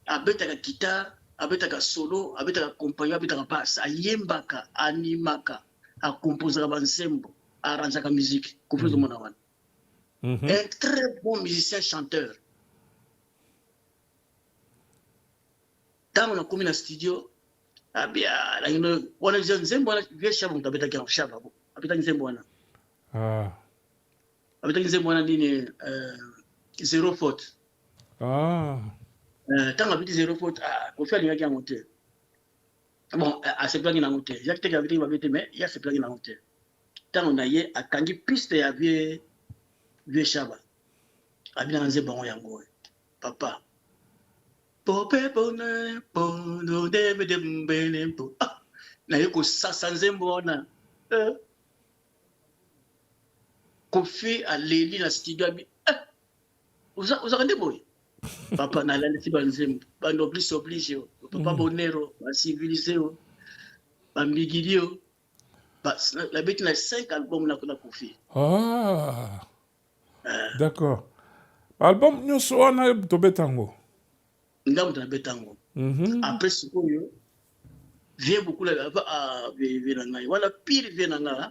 Speaker 2: abetaka guitare abetaka solo abetaka compagnon abetaka basse ayembaka animaka akompozaka banzembo aranzaka musique kofi ozomona wana un très bon musicien chanteur ntango nakomi na studio abia wana nzembo wana vie chave moto abetaki yango chave abo abetaki nzembo wana abetaki nzembo wana nini zero faute ntango abeti zero faute kofi alingaki yango te bon asepelaki nango te yaki teke abeteki mabe te mais ye asepelaki nango te ntango na ye akangi piste ya vie shaba abina na nzembo yango yango papa pope pone pono debede mbele mpo naye kosasa nzembo wana Kofi aleli na studio abi ozaka nde boye papa nalalisi banzembo banoblise oblige papa bonero basivilise o bambigili o nabeti na 5 album na Kofi.
Speaker 1: D'accord. Album nyonso wana tobeta yango
Speaker 2: nga moto nabeta yango après sikoyo vie beaucoup vie na ngai wana pire vie na nga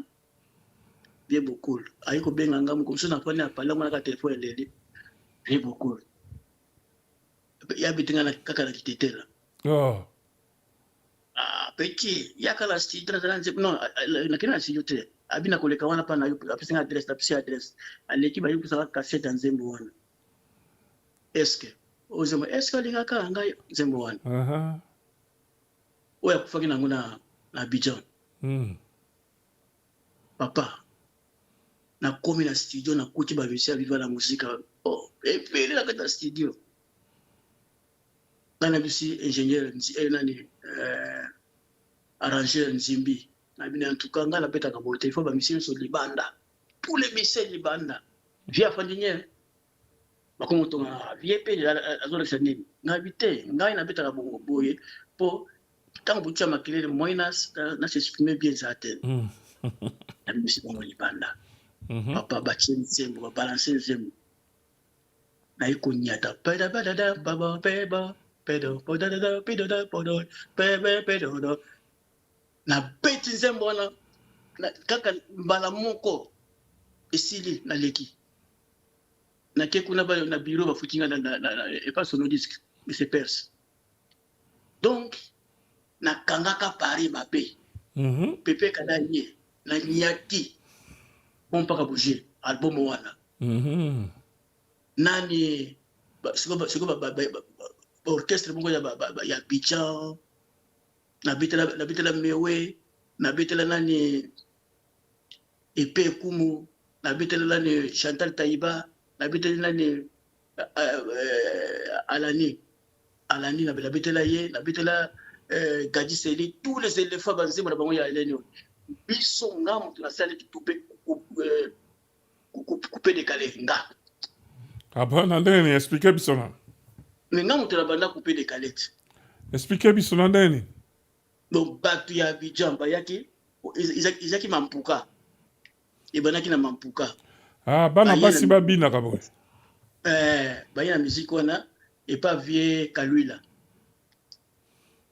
Speaker 2: vie beaucoup ayi kobenga nga mokomoso na pani apala mwana ka telefone eleli vie beaucoup ya betinga na kaka na kitetela petit yaka la studio na nzembo non nakina na studio te abina koleka wana pa na yo apesi adresse apesi adresse aleki ba yo kusaka cassette nzembo wana est-ce que alingaka ngai nzembo wana oya kufaki nango na Abidjan papa nakomi na studio nakuti bamisia viva la musika epele na kati na studio ngai nabisi ingénieur nani arrangeur Nzimbi nabina en tout cas ngai napetaka boye te ifo bamisia nyonso libanda tous les misia libanda vie afandi nye bakomo tonga vie pe azolekisa nini ngabi te ngai nabetaka bongo boye mpo ntango butia makilele moinas na s'exprimer bien za te nabimisi bongo libanda papa batie nzembo babalanse nzembo naye konyata pedabadada baba peba pedo podada pedoda podo pebe pedodo na beti nzembo wana kaka mbala moko esili na leki nake kuna ba na bureau bafutinga na epa sonodisque mais c'est perse donc nakangaka Paris mabe pepe kada ye na nyati mpaka bouger album wana nani siko orchestre bongo ya Abidjan nabetela mewe nabetela nani epe kumu nabetela nani Chantal Taïba nabetela nani Alani nabetela ye nabetela Gadi Seli tous les éléphants banzembo na bango ya Aleni biso nga moto nasali tupe couper décalé nga
Speaker 1: na ndeni expliquer biso na
Speaker 2: mais nga moto na banda couper décalé
Speaker 1: expliquer biso na ndeni
Speaker 2: donc bato ya Abidjan bayaki izaki mampuka ebanaki na mampuka
Speaker 1: bana basi babinaka boye
Speaker 2: baye na musique wana epa vie Kalwila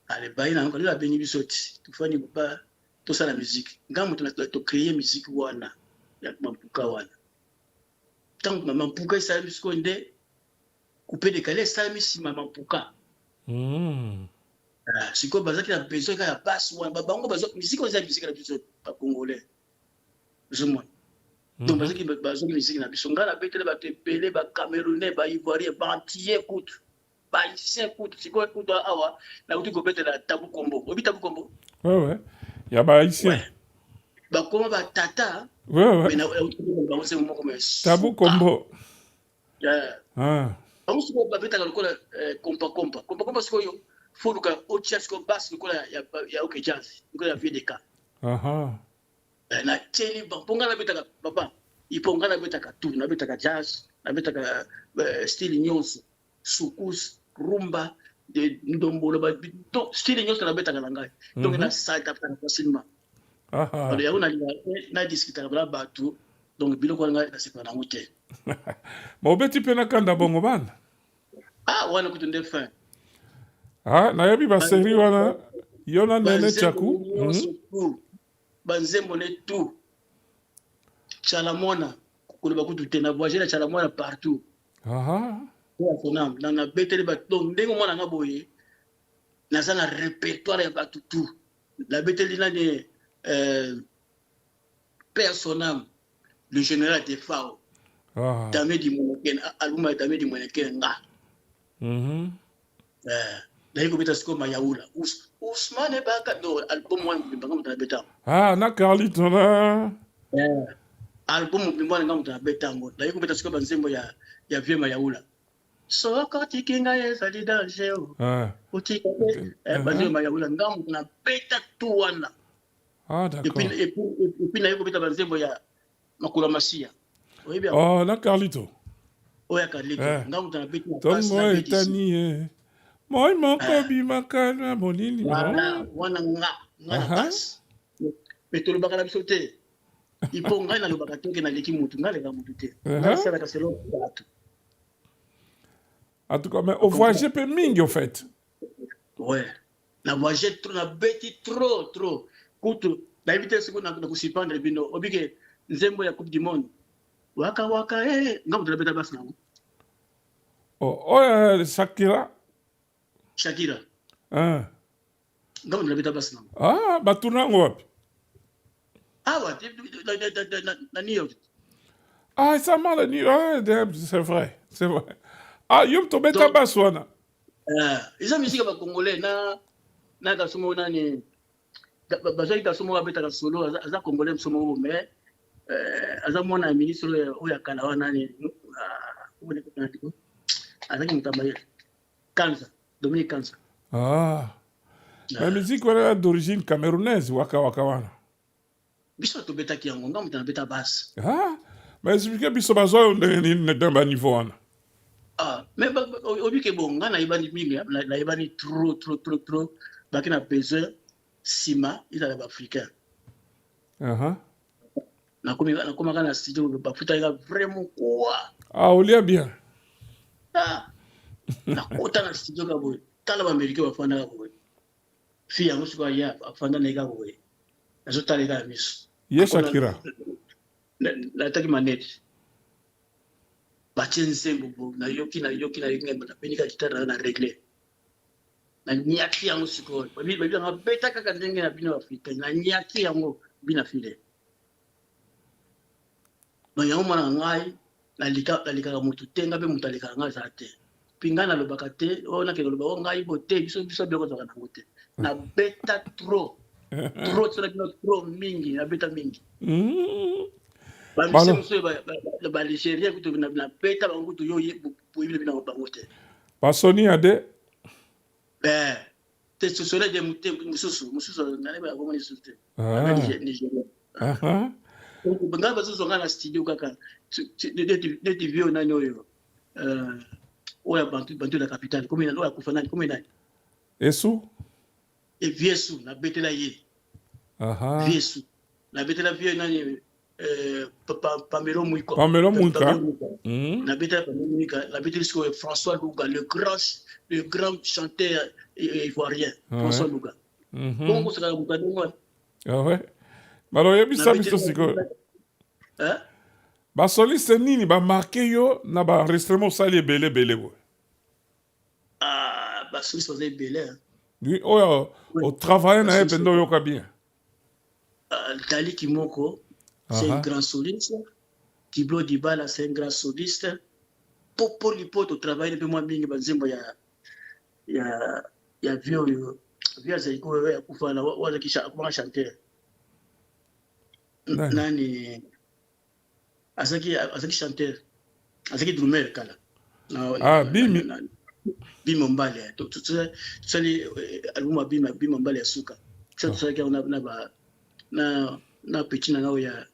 Speaker 2: ale baye na Kalwila bengi biso ti tufani ba tosala musique nga moto na to créer musique wana ya mampuka wana ntango mampuka esala bisiko nde couper décalé esala misima mampuka sikoyo bazaki na besoin kaka ya basi wana bango musique eza musique na biso bacongolais ozomona donc bazaki musique na biso ngai nabetele bato ebele bacamerounais baivoirien baantillais kutu bahaïtien kutu sikoyo kutu awa nakuti kobetela Tabu Kombo oyebi Tabu Kombo
Speaker 1: ya bahaïtien
Speaker 2: bakoma batata
Speaker 1: Tabu Kombo
Speaker 2: bango sikoyo babetaka lokola kompa sikoyo foluka otia sikoyo basi lokola ya oke jazz lokola ya vie de cas na tieli mpo nga nabetaka papa ipo nga nabetaka tu nabetaka jazz nabetaka style nyonso sukus rumba ndombolo style nyonso nabetaka na ngai donc nasaltaka facilement yango nadiscutaka bala bato donc biloko wana ngai nasepela nango te
Speaker 1: obeti mpe na kanda bongo bana
Speaker 2: wana kutu nde fin
Speaker 1: nayebi baseri wana yo na Nene Chaku
Speaker 2: banzembo ne tout chalamona koloba kutu te na voyage na chalamona partout na beteli bato donc ndenge omona nga boye naza na répertoire ya bato tout nabeteli nani père son âme le général de Fao Damé di Moneken aluma Damé di Moneken nga na yiko beta siko mayaula Usmane baka do album wa mbanga mutana beta
Speaker 1: Ah, na Carlito na.
Speaker 2: album mbimwana nga mutana beta ngo na yiko beta siko banzembo ya vieux mayaula soko tikinga ezali danger utika banzembo mayaula nga mutana beta tu wana.
Speaker 1: Ah, d'accord.
Speaker 2: Et puis na yiko beta banzembo ya makula masia.
Speaker 1: Oh, na Carlito.
Speaker 2: Oya Carlito nga mutana beta
Speaker 1: Tongo etani moi moko bimakana monini.
Speaker 2: Wana nga na passe. Petolo bakala biso te. Ipo ngai na lobaka toke na leki mutu nga leka mutu te. Nga sala ka selo bato.
Speaker 1: En tout cas, mais au voyage peu mingi au fait.
Speaker 2: Ouais. Na voyage trop na beti trop. Kutu na invité siko na kusipanda bino obike nzembo ya Coupe du Monde. Waka nga mutu na beta basi na.
Speaker 1: Oh, Shakira.
Speaker 2: Nga mutu na beta basi na.
Speaker 1: Ah, batuna wapi?
Speaker 2: Ah, na New York.
Speaker 1: Ah, ça m'a dit, c'est vrai. Ah, yom to beta baswana.
Speaker 2: Isa musique ba congolais na ka somo nani bazali ka somo beta ka solo aza congolais somo mais aza mwana ministre oya kala wana ni ubone ko natiko azaki mutamba Kanza Dominique Kanza.
Speaker 1: Ah. La musique voilà d'origine camerounaise waka wana.
Speaker 2: Biso to beta ki yango nga mutana beta basse.
Speaker 1: Ah, mais expliquez biso bazo ne dans niveau wana.
Speaker 2: Ah, mais obike bon nga na ibani mingi na ibani trop bakina besoin sima ila ba africain. Na koma kana studio ba futa ika vraiment quoi.
Speaker 1: Ah, olia bien.
Speaker 2: Ah. Na kota na studio ka boy. Tala ba Amerika ba fanda ka boy. Fi yango siko ya fanda na ka boy. Nazo tala ka miso.
Speaker 1: Yes, Shakira.
Speaker 2: Na taki maneti. Bache nsembo na yoki na ngamba penika kitara na regle. Na nyaki yango siko. Babi nga beta kaka ndenge na bino Afrika. Na nyaki yango bina file. No yango mwana ngai na lika mutu tenga be mutu alika ngai za te. Pinga na lobaka te, ona ke loba ngai bote biso beko zaka na bote. Na beta trop. Trop mingi, na beta mingi. Ba miso ba Nigeria kuto na beta ba kuto yo boibile bina bango te.
Speaker 1: Ba Sony ade.
Speaker 2: Te sosole de mususu na ba ngoma mususu te.
Speaker 1: Nigeria.
Speaker 2: Nga bazo nga na studio kaka. De vieux nani oyo. Oya bantu la capitale comme il a kufanani comme il a
Speaker 1: Esu
Speaker 2: et viesu na betela ye viesu na betela vieux nani Pamelo Muiko na betela Pamelo Muika la betela François Louga le grand chanteur ivoirien François Louga donc ça va vous
Speaker 1: ah ouais alors yebi ça biso siko ba soliste nini ba marqué yo na ba enregistrement sali belé bo.
Speaker 2: Ah, ba soliste c'est belé.
Speaker 1: Oui, au travail na bendo yo ka bien.
Speaker 2: Tali Kimoko, c'est un grand soliste. Tiblo Dibala, c'est un grand soliste. Popo Lipoto travaille depuis moi mingi banzembo ya vieux zaiko ya kufana wala kisha kwa chanteur. Nani Azaki chanteur. Azaki drummer kala. Bima Mbale. Tusali album Bima Mbale ya suka. Tusali kia na pechina nao ya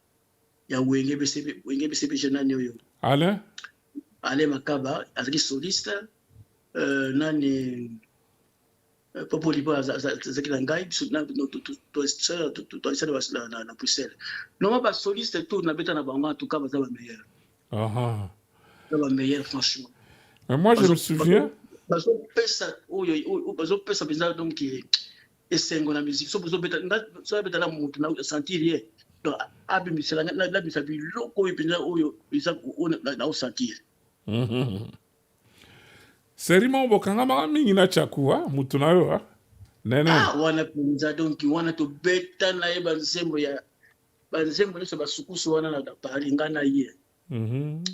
Speaker 2: wenge BCB nani oyo. Ale Makaba, Azaki soliste. Nani Popo Lipo Azaki Langai. Na Bruxelles. Non, pas soliste tout, na beta na banga, en tout cas, ça va meilleur. Ça va meilleur, franchement.
Speaker 1: Mais moi, je me souviens.
Speaker 2: Bazo pesa bizarre donc qui est sengo na musique. So beta la mutu na sentir ye. Donc abi misela la misabi loko ipinza oyo bisa na sentir.
Speaker 1: Serimo bokanga ma mingi na chakua mutu na yo nene.
Speaker 2: Wana pinza donc wana to beta na ye banzembo nyso basukusu wana na Paris ngana ye.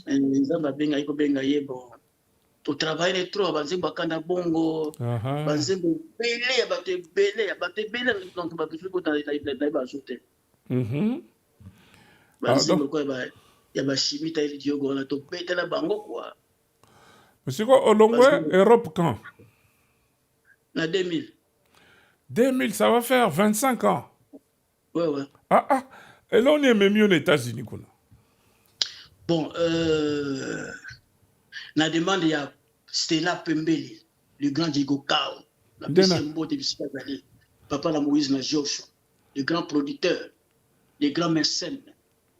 Speaker 2: Nzamba benga iko benga ye bon. totravaille trop banzembo akanda bongo banzembo ebele ya bato ebele donc bato kotana bazo te banzembo lokola ya bachimie taili diogo wana tobetela bango kwa
Speaker 1: monsieur ko olongwe Europe quand
Speaker 2: na 2000
Speaker 1: ça va faire 25 ans.
Speaker 2: ouais
Speaker 1: et là on est même mieux aux États-Unis kuna.
Speaker 2: Bon na demande ya Stella Pembele le grand Diego Cao la Bisembo de Bisikazali papa la Moïse na Joshua le grand producteur le grand mécène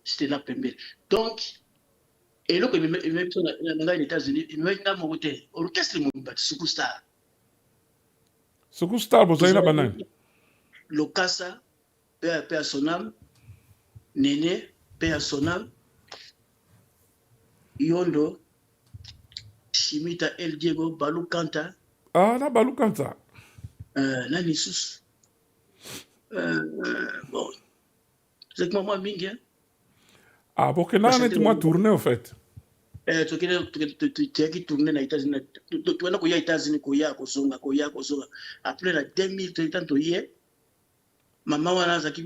Speaker 2: Stella Pembele donc et là même dans les États-Unis il m'a dit na mo côté orchestre mo bat Superstar
Speaker 1: bozaina banane
Speaker 2: Lokasa paix à son âme Néné paix à son âme Yondo Chimita El Diego Balou Kanta
Speaker 1: na Balou Kanta
Speaker 2: nani susu bon c'est que maman mingi
Speaker 1: bon que là on est moi tourné au fait
Speaker 2: tu qui tourné na États-Unis tu wana koya États-Unis koya kozonga après la 2000 tanto hier maman wana azaki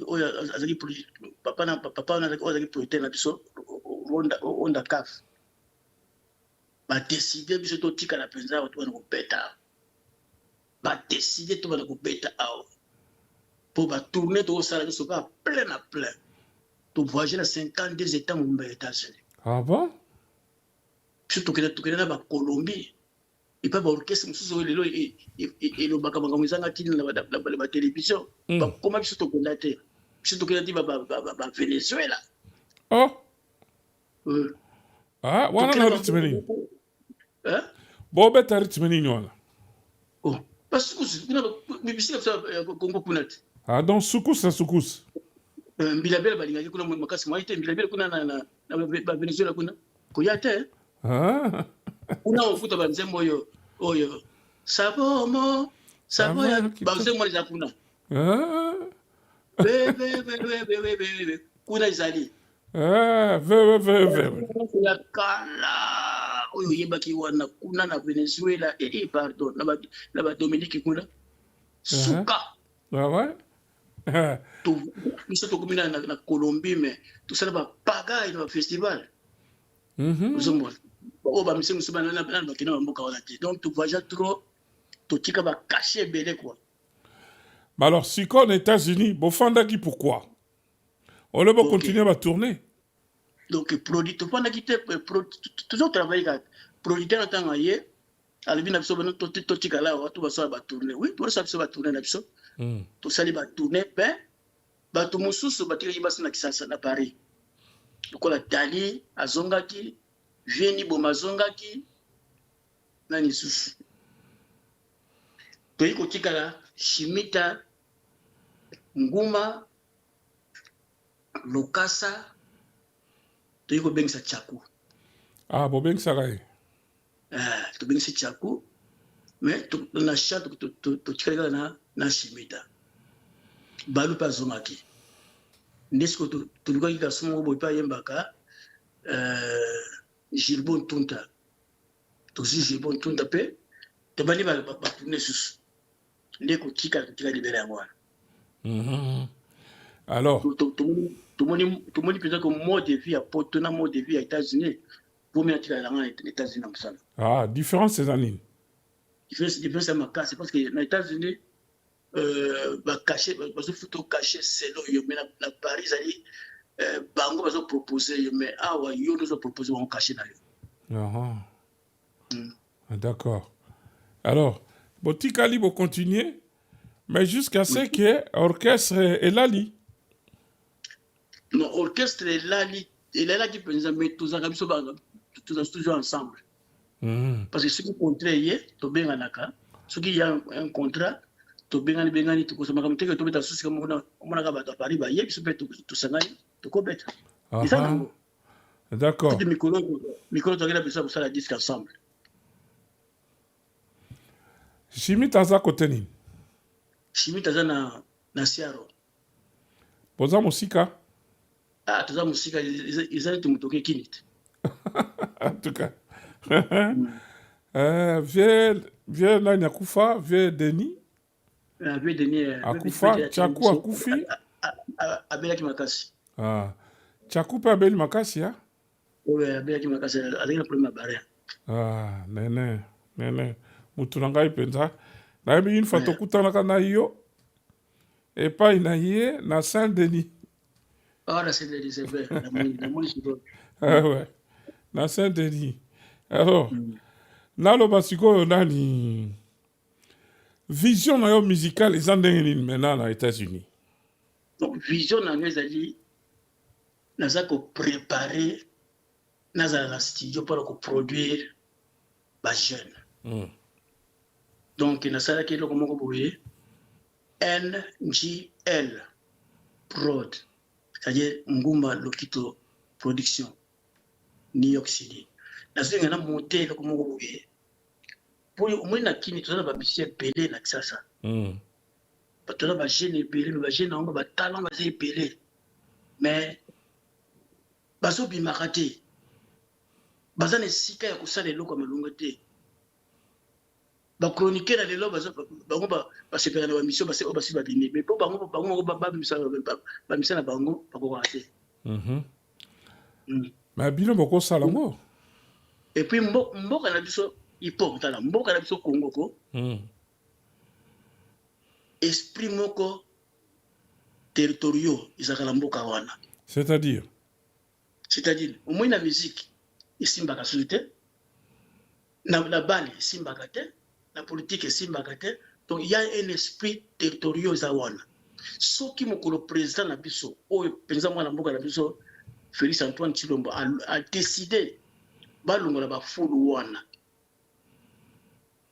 Speaker 2: papa wana azaki producteur na biso onda CAF décider biso totika na penza watu wana kopeta décider to bana kopeta awa pour tourner to sala biso ba plein to voyager na 52 états aux États-Unis.
Speaker 1: Ah bon?
Speaker 2: Surtout que na ba Colombie et pas ba orchestre mususu lelo et lo baka banga muzanga tini na ba télévision ba comment biso to kondate biso to kondate ba Venezuela.
Speaker 1: Wana na ritmeni bobeta ritmeni nyona
Speaker 2: parce que kuna bibisika Congo kunati
Speaker 1: donc soukous
Speaker 2: mbilabela balingaki kuna makasi mwaite mbilabela kuna na Venezuela kuna koyate kuna okuta banzembo oyo sabomo ya banzembo za kuna be kuna izali ya kala oyo yebaki wana kuna na Venezuela pardon na ba Dominique kuna suka biso tokomina na Colombie mais tosala bapagaille na bafestival ozomona oyo bamise mosusu banana bakenda bamboka wana te donc tovoyage trop totika bacachet ebele quoi.
Speaker 1: Alors sikoyo na États-Unis bofandaki pourquoi ole bocontinue batourner
Speaker 2: donc produit tofandaki te toujours travailler kaka producteur na ntango aye alobi na biso bano totikala awa to basala batourne oui tosala biso batourne na biso tosali batourne mpe bato mosusu batikaki basi na Kisasa na Paris lokola Dali azongaki Vieni Boma azongaki nani susu toyi kotikala Chimita Nguma Lokasa toyi kobengisa Tchakou
Speaker 1: bobengisaka ye
Speaker 2: tobengisi Tchakou mais na chat totikala na Chimita balu mpe azongaki nde siko tolukaki garso moko boye mpe ayembaka Gilbon Tunta tozi Gilbon Tunta mpe tobandi batourne susu nde kotika libele yango wana.
Speaker 1: Alors
Speaker 2: tomoni mpenza ko mode de vie ya poto na mode de vie ya États-Unis pomi atikala yango na États-Unis na mosala
Speaker 1: différence eza nini?
Speaker 2: Différence ya makasi parce que na États-Unis bazofuta caché selo yo mais na Paris ezali bango bazopropose yo mais awa yo nde ozopropose bango caché na yo.
Speaker 1: D'accord. Alors botikali bocontinue mais jusqu'à ce que orchestre elali
Speaker 2: non orchestre elalaki mpenza mais tozalaka biso toujours ensemble parce que soki contrat ye tobenganaka soki ya un contrat tobengani tokosomaka moteke tobeta susi kama omonaka bato ya Paris baye biso mpe tosangani tokobeta eza nango.
Speaker 1: D'accord.
Speaker 2: mikolo tokenda biso kosala disque ensemble.
Speaker 1: Chimita aza kote nini?
Speaker 2: Chimita aza na Seattle.
Speaker 1: Boza mosika?
Speaker 2: Toza mosika eza neti moto okekini te.
Speaker 1: En tout cas Vieux nani akufa, vieux Denis.
Speaker 2: Vieux Denis.
Speaker 1: Akufa, Tchakou akufi.
Speaker 2: Abelaki makasi.
Speaker 1: Ah. Tchakou pe abeli makasi, hein?
Speaker 2: Oui, abelaki makasi. Azaki na problème barrière.
Speaker 1: Ah, nene. Mutu na ngai penza. Nayebi une fois tokutanaka na yo. Epai na ye na Saint-Denis.
Speaker 2: Ah, na Saint-Denis, c'est vrai.
Speaker 1: Ah ouais. Na Saint-Denis. Alors, naloba sikoyo nani vision na yo musicale eza ndenge nini maintenant na États-Unis?
Speaker 2: Donc vision na ngai ezali naza kopréparer nazala na studio mpona koproduire bajeune. Donc nasalaki eloko moko boye NGL Prod, c'est-à-dire Ngumba Lokito Production, New York City. Nazolinga na monter eloko moko boye pour omoi na kini tozala bamisien ebele na kisasa. Bato na bajeune ebele me bajeune yango batalent baza ebele mais bazobimaka te, baza na esika ya kosala eloko ya malongo te. Bachroniquer na lelo bango basepela na bamission basi babimi mais mpo bango bamisa na bango bakokoka te.
Speaker 1: Mais bino bokosala ngo.
Speaker 2: Et puis mboka na biso hip-hop tala mboka na biso Congo ko esprit moko territoriaux ezalaka na mboka wana.
Speaker 1: C'est-à-dire
Speaker 2: au moins na musique esimbaka soki te, na bale esimbaka te, la politique esimbaka te. Donc il y a un esprit territoriaux eza wana. Soki mokolo président na biso oyo penza mwana mboka na biso Félix Antoine Tshilombo a décidé balongola bafulu wana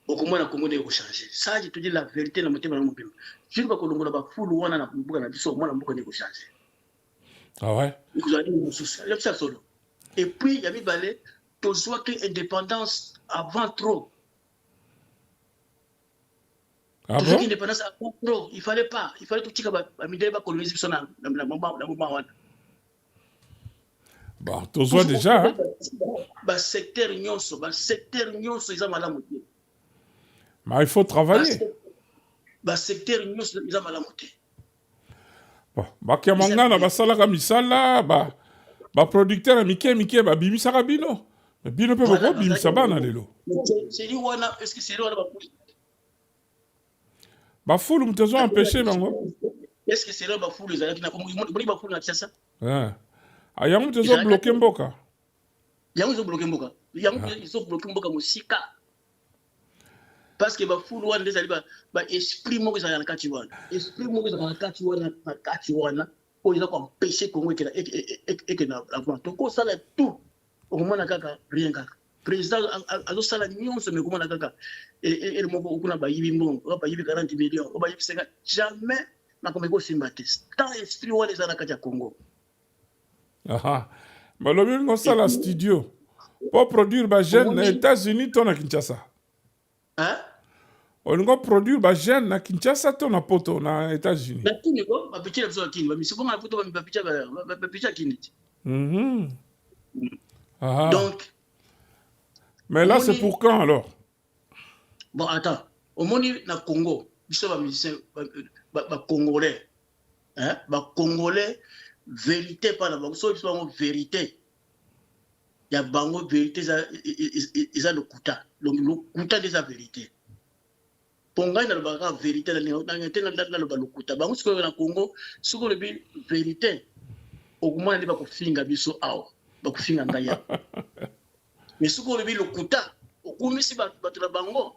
Speaker 2: okomona Congo ndeko changer. Ça je te dis la vérité na motema na mobimba. Jili bakolongola bafulu wana na mboka na biso mwana mboka ndeko changer.
Speaker 1: Ah ouais.
Speaker 2: Et puis il y a mibale tozwa que indépendance avant trop.
Speaker 1: Ah bon?
Speaker 2: Indépendance avant trop, il fallait tout tika ba midele ba coloniser biso na moment wana.
Speaker 1: Bon, tozwa déjà
Speaker 2: ba secteur nyonso ils malamu te.
Speaker 1: Mais il faut travailler.
Speaker 2: Ba secteur nyonso ils malamu te.
Speaker 1: Bon, bakiamanga na basalaka misala ba producteur mike babimisaka bino. Mais bino pe boko bimisa bana lelo.
Speaker 2: C'est lui wana, est-ce que c'est lui wana
Speaker 1: bafulu mtezo empêcher bango?
Speaker 2: Est-ce que c'est là bafulu ezalaki na moni bafulu na Kinshasa?
Speaker 1: Yango mtezo bloquer mboka.
Speaker 2: Yango zo bloquer mboka. Yango zo bloquer mboka musika. Parce que bafulu wana ezali ba esprit moko ezalaka na kati wana. Esprit moko ezalaka na kati wana. Oyo eza ko empêcher Congo eke na avant. Donc on sala tout. Okomona kaka rien kaka. Président azosala nyonso mais okomona kaka ele moko okuna bayibi mbongo, bayibi 40 millions, bayibi 50. Jamais makombe ko simba te. Tant esprit wana eza na kati ya Congo.
Speaker 1: Balobi ngo sala studio pour produire ba jeune na États-Unis to na Kinshasa. On va produire ba jeune na Kinshasa to na poto na États-Unis.
Speaker 2: Na kini ko ba picha biso kini, ba misiko na poto ba picha kini. Donc
Speaker 1: mais là c'est pour quand alors?
Speaker 2: Bon attends, au moni na Congo, biso ba musicien ba congolais. Ba congolais vérité pas la bango, so biso bango vérité. Ya bango vérité eza le kuta. Donc le kuta des vérité. Ponga na la vérité na le kuta. Bango siko na Congo, siko le vérité. Okumana ndi ba kofinga biso awa. Ba kofinga ngaya. Mais siko le kuta, okumisi bato na bango.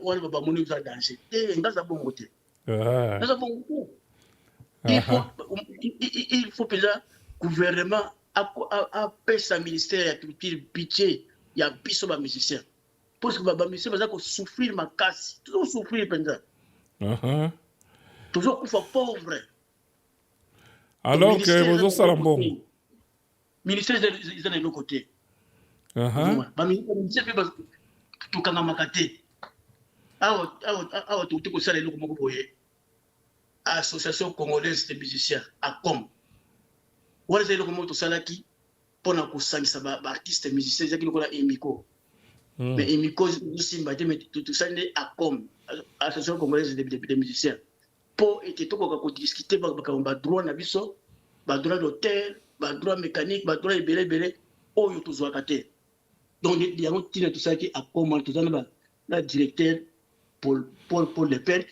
Speaker 2: Wana ba moni za danger. Ngaza bongo te. Ngaza bongo. Il faut que le gouvernement appelle sa ministère de la culture budget, il y a biso ba musicien. Parce que ba musicien baza ko souffrir ma casse, toujours souffrir pendant. Toujours qu'on soit pauvre.
Speaker 1: Alors que vous ça la bon.
Speaker 2: Ministère ils sont de l'autre côté. Ba musicien pe ba to kanga makate. Awa to ko sala eloko moko boye. Association congolaise de musiciens, ACOM. Voilà ce que nous avons salaki pour nous kusangisa ba artistes musiciens qui nous kola emiko. Mais il me cause aussi, mais tout ça n'est à comme Association congolaise des musiciens. Pour et tout qu'on discuter ba droit na biso, ba droit d'auteur, ba droit mécanique, ba droit belé oh yo tous wakate. Donc il y a tout ça qui a comme tout ça na directeur Paul Le Père,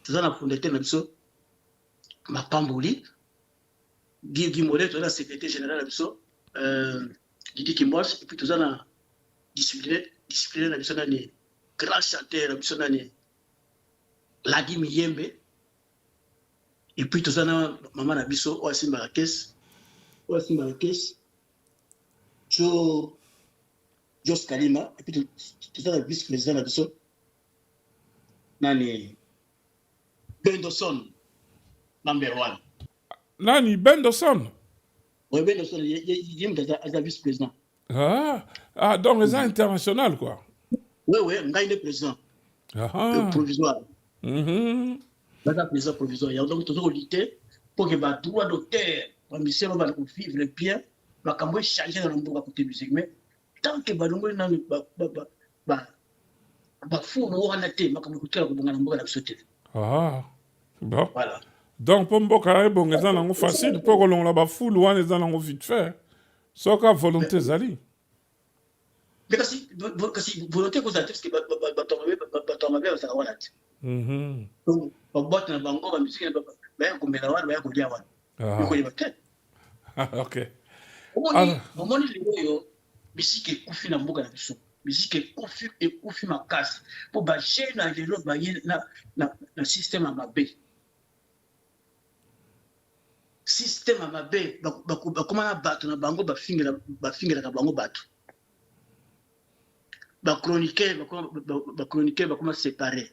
Speaker 2: tout ça na fondateur na biso Mapamboli, Guy Mollet, tout ça secrétaire général na biso Didi Kimbos, et puis tout ça na discipliné na biso nani grand chanteur na biso nani Ladi Miyembe. Et puis tout ça na maman na biso Oasi Marrakech Jos Kalima, et puis tout ça na vice-président na biso nani Bendoson #1.
Speaker 1: Nani Bendoson?
Speaker 2: Oui, Bendoson il est vice-président.
Speaker 1: Ah, donc les international quoi.
Speaker 2: Oui, ngai le président. Provisoire. Président provisoire. Il y a donc toujours lutter pour que le droit d'auteur, la mission va vivre bien, va quand même changer dans le monde côté musique. Mais tant que balongo na fou on a été, ma comme côté la bonga na bonga la sauter.
Speaker 1: Bon.
Speaker 2: Voilà.
Speaker 1: Donc pour mboka e bon eza nango facile pour que l'on la ba fou loin eza nango vite fait. Soka volonté zali.
Speaker 2: Mais kasi volonté ko zati parce que ba ça wala. Donc boîte na bango ba musique ba ko mbela wana ba ko dia wana. Ko yeba te.
Speaker 1: OK.
Speaker 2: Omoni lelo musique ekufi na mboka na biso. Musique ekufi makasi. Po ba jeune na lelo ba na système à mabe. Système à mabe comment na bato na bango ba fingela ka bango bato. Ba chroniqueur comment séparer.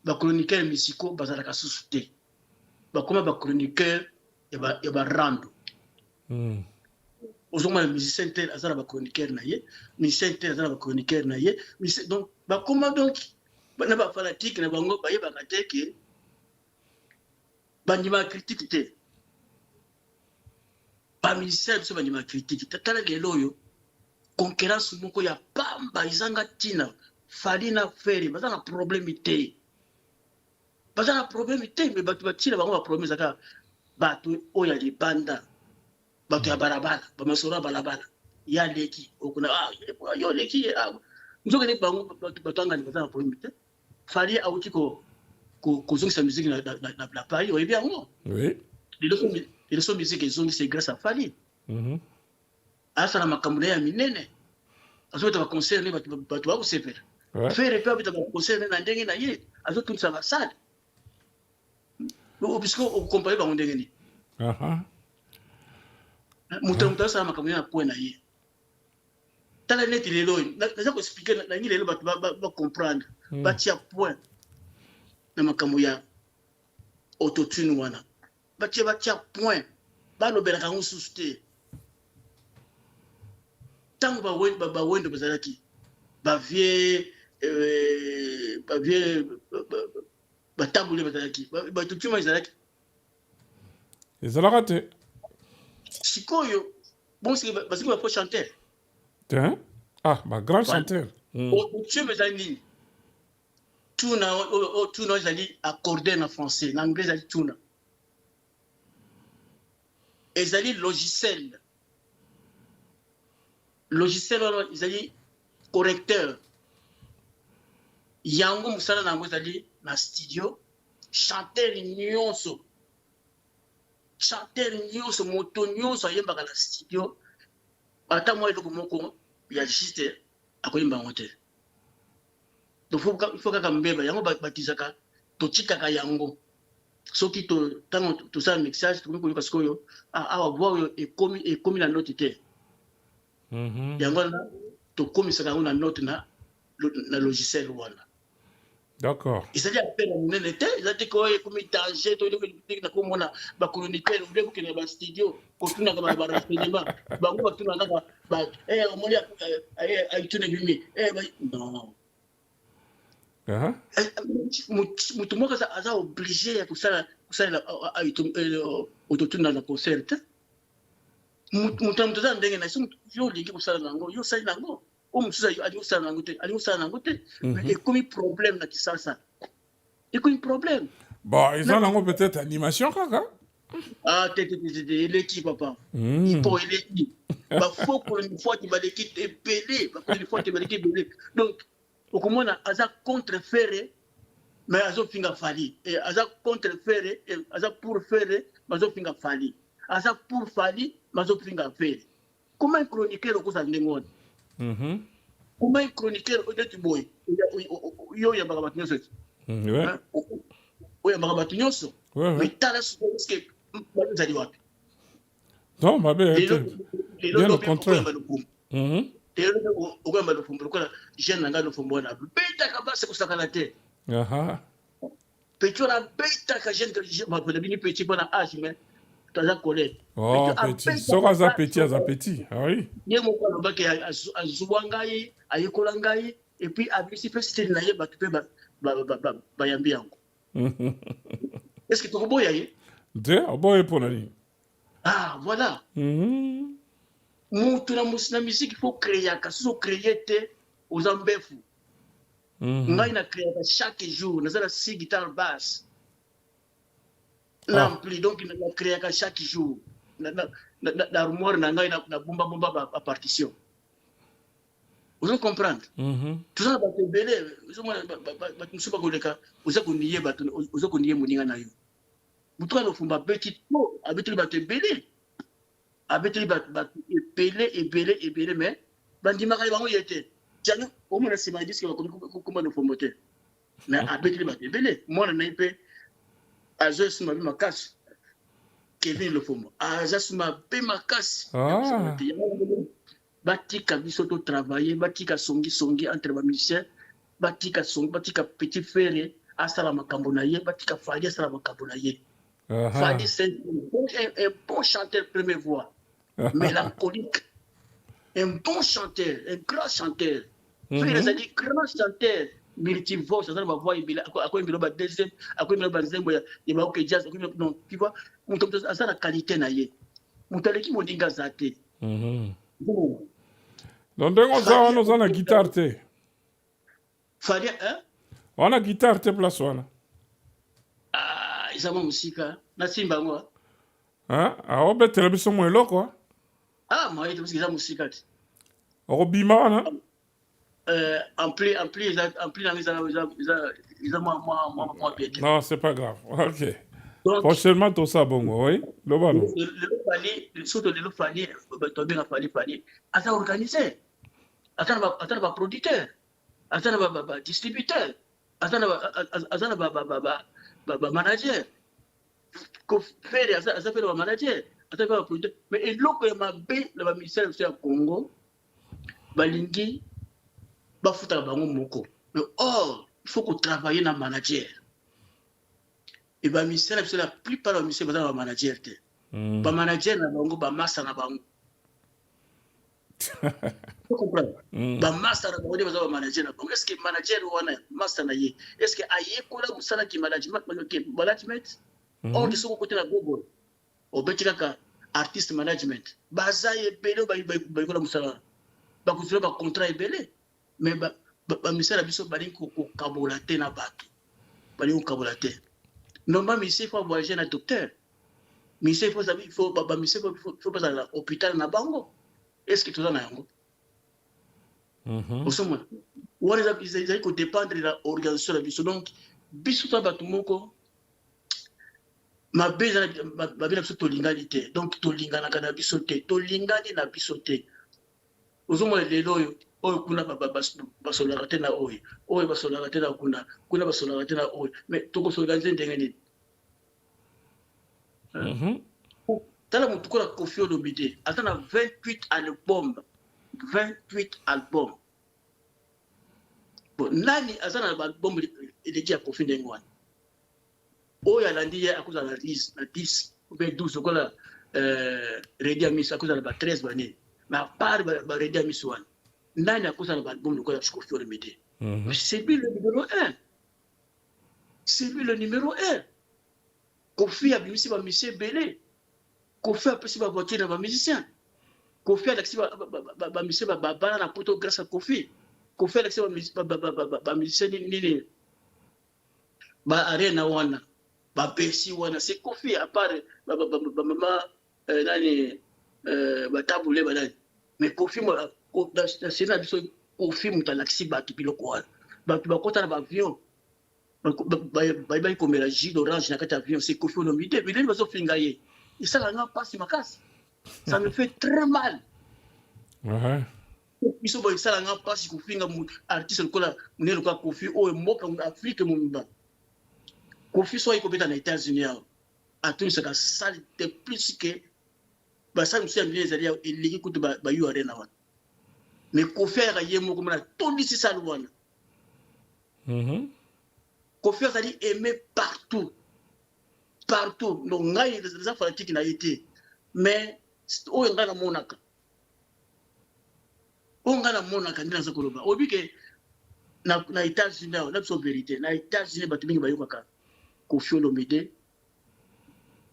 Speaker 2: Ba chroniqueur musicaux bazalaka susute. Ba chroniqueur ya ba rando. Ozoma musicien tel azala ba chroniqueur na ye, musicien tel azala ba chroniqueur na ye, donc ba donc na ba fanatique na bango ba yeba ka te ke bandima critique te. Ba musicien biso bandima critique te. Tala lelo yo concurrence moko ya pamba izanga tina farina feri bazana problème te. Bazana problème te mais batu batila bango ba problème zaka batu oya libanda. Bato ya balabala bamasora balabala ya leki okuna yo leki nzoka ne bango bato anga ni bazana problème te. Fali auti ko zongisa musique na Paris oyebi yango.
Speaker 1: Oui.
Speaker 2: Les leçons musique ezongi c'est grâce à Fali. Asa na makambo ya minene. Azoto ba concert ne bato ba ko sepela. Faire pe ba concert na ndenge na ye azoto sa ba sale. Puisque on compare ba ndenge ni. Muta sa makambo ya point na ye. Tala neti lelo naza ko expliquer na ngi lelo ba comprendre. Ba tia point na makambo ya autotune wana. Ba tia point ba no bela kangu susute. Tango ba wendo bazalaki ba vie ba tabule bazalaki ba tutuma bazalaki
Speaker 1: ezalaka te
Speaker 2: sikoyo bon c'est parce que ba chanter
Speaker 1: ba grand chanteur
Speaker 2: tu me zani tuna zali accordé en français en anglais zali tuna ezali logiciel ezali correcteur yango musala nango ezali na studio chanteur nyonso moto nyonso ayembaka na studio ata mwa eloko moko ya juste akoyemba yango te. Donc il faut kaka mbeba yango batizaka totikaka yango soki ntango tosala mixage tokoki koyoka sikoyo awa voix oyo ekomi na note te. Yango wana tokomisaka yango na note na logiciel wana.
Speaker 1: D'accord.
Speaker 2: ezali appel ya monene te ezali te koyo ekomi danger toyeki na komona bachroniqueur oubien kokende na bastudio kotunaka barenseignement bango batunaka kaka omoni aitune bimi non. Moto moko aza obligé ya kosalela autotune na concert te. Moto aza ndenge na yo olingi kosala nango yo osali nango o mosusu alingi kosala nango te, alingi kosala nango te, mais ekomi problème na kisasa, ekomi problème.
Speaker 1: Bon, ils ont nango peut-être animation kaka.
Speaker 2: Ah, eleki papa, ipo eleki bafokolo mifwati baleki ebele, bafokolo mifwati baleki ebele, donc okomona aza contre fere mais azofinga fali, aza contre fere, aza pour fere mais azofinga fali, aza pour fali mais azofinga fere. Comment un chroniqueur okosa ndenge wana? Comment un chroniqueur odeti boy yo yambaka bato nyonso ete oyo yambaka bato nyonso, mais tala soki bazali wapi?
Speaker 1: Non, mabe ete bien au contraire.
Speaker 2: Lelo okoyamba lofumbu lokola jeune na ngai lofumbu wana betaka basi kosakana te, petit wana betaka jeune bini petit mpona age mais toza colère.
Speaker 1: Oh, petit. Soka aza petit, aza petit. Ah oui.
Speaker 2: Ye moko alobaki azwa ngai, ayekola ngai, et puis abisi mpe style na ye bato mpe bayambi yango. Est-ce que tokoboya ye?
Speaker 1: Te, oboye mpona nini?
Speaker 2: Ah, voilà. Mutu na musique il faut créer, kasi ocréer te oza mbefu. Ngai na créer chaque jour, naza na 6 guitare basse. L'ampli, donc na créer chaque jour. Na armoire na ngai na bomba ba partition. Vous comprendre? Tout ça ba te belé, ba musu ba koleka, oza koniye bato, oza koniye moninga na yo. Mutu na fumba petit po, abeteli ba te belé. Abeteli ba ebele mais bandimaka ye bango yete. Tiano, au moins c'est ma disque ba komba no fumba te. Mais abeteli ba te belé, mwana na ipe azo suma bi makasi. Kevin le fumba. Azo suma be makasi. Batika biso to travailler, batika songi entre ba musiciens, batika petit frère asala makambo na ye, batika fali asala makambo na ye. Fali c'est un bon chanteur première voix, mélancolique, un bon chanteur, un grand chanteur. Frère ça dit grand chanteur, multivoix, ça va voix ibila, ako ibilo ba deuxième, ako ibilo ba nzembo ya ba ok jazz, non, tu vois, on tombe à ça la qualité na ye. Mutaleki mondinga zate.
Speaker 1: Donc, on a une guitare.
Speaker 2: Fallait, hein?
Speaker 1: On a guitare, place.
Speaker 2: Ah, ils ont musique. Nasimba, moi.
Speaker 1: Hein? Ah, on peut te laisser moins là, quoi.
Speaker 2: Ah, moi, ils ont musique.
Speaker 1: On bima, hein?
Speaker 2: Ampli, ils ont moi, bien.
Speaker 1: Non, c'est pas grave. Ok. Prochainement, tout ça, bon, oui.
Speaker 2: Surtout le fallait, tomber à fallait. À ça organiser. Attends, producteur. Attends, distributeur. Attends, manager. Faire, ça fait le manager. Attends, producteur. Mais et l'autre, le ministère du Congo, Balingi, Bafuta Bango Moko. Mais or, il faut qu'on travaille dans le manager. Et le ministère, la plupart des ministères, c'est un manager. Le manager, c'est un master. Vous comprenez? Le master, c'est un manager. Est-ce que le manager est un master? Est-ce que il y a un management? Or, de ce côté, il y a Google. Au Betilaka, artist management. Baza est belé, il y a un contrat est belé. Mais le ministère, il y a un kabolaté. Normalement, il faut voyager un docteur. Mais il faut pas aller à l'hôpital na bango. Est-ce que tu as un au sommet? Ou ils ont dépendre de l'organisation de la biso. Donc, biso ta batumoko, ma belle, ma belle to lingalité. Donc, to lingana kana bisote, to lingani na bisote. Au sommet les loyo, oyo kuna basolarate na oyo, oyo basolarate na kuna basolarate na oyo. Mais toko s'organiser ndenge nini? Tala mutuko la Koffi Olomide, atana 28 albums. 28 albums. Bon, nani azana album eleki ya Koffi ndenge wana. Oyo alandi ye akuza na 10, na 10 ou bien 12 kola Redia Miss akuza na 13 bane. Mais à part Redia Miss wana, nani akuza na album lokola Koffi Olomide. C'est lui le numéro 1. C'est lui le numéro 1. Koffi a bimisi ba musicien belé. Koffi a pesi ba voiture na ba musicien. Kofi Alexis bamusicien babala na poto grâce à Kofi. Kofi Alexis bamusicien nini baarena wana bapesi wana c'est Kofi à part bamama nani batabule banani mais Kofi na sena biso Kofi mutu alakisi bato biloko wana bato bakota na baavion bayi komela jus d'orange na kati ya avion c'est Kofi Olomide bileni bazofinga ye esalanga mpasi makasi. Ça me fait très mal. Biso boy esalanga mpasi kofinga artiste lokola munene lokola Kofi oyo mboka Afrique mobimba. Kofi so ekobeta na États-Unis awa atonisaka sale de plus que basali mosusu ya minene ezali eleki kutu bayo arena wana mais Kofi ayaka ye moko mona tondisi sale wana. Kofi azali aimé partout donc ngai eza fanatique na ye te mais oyo ngai namonaka nde naza koloba oyebi ke na États-Unis awa na biso vérité na États-Unis bato mingi bayokaka Kofi Olomide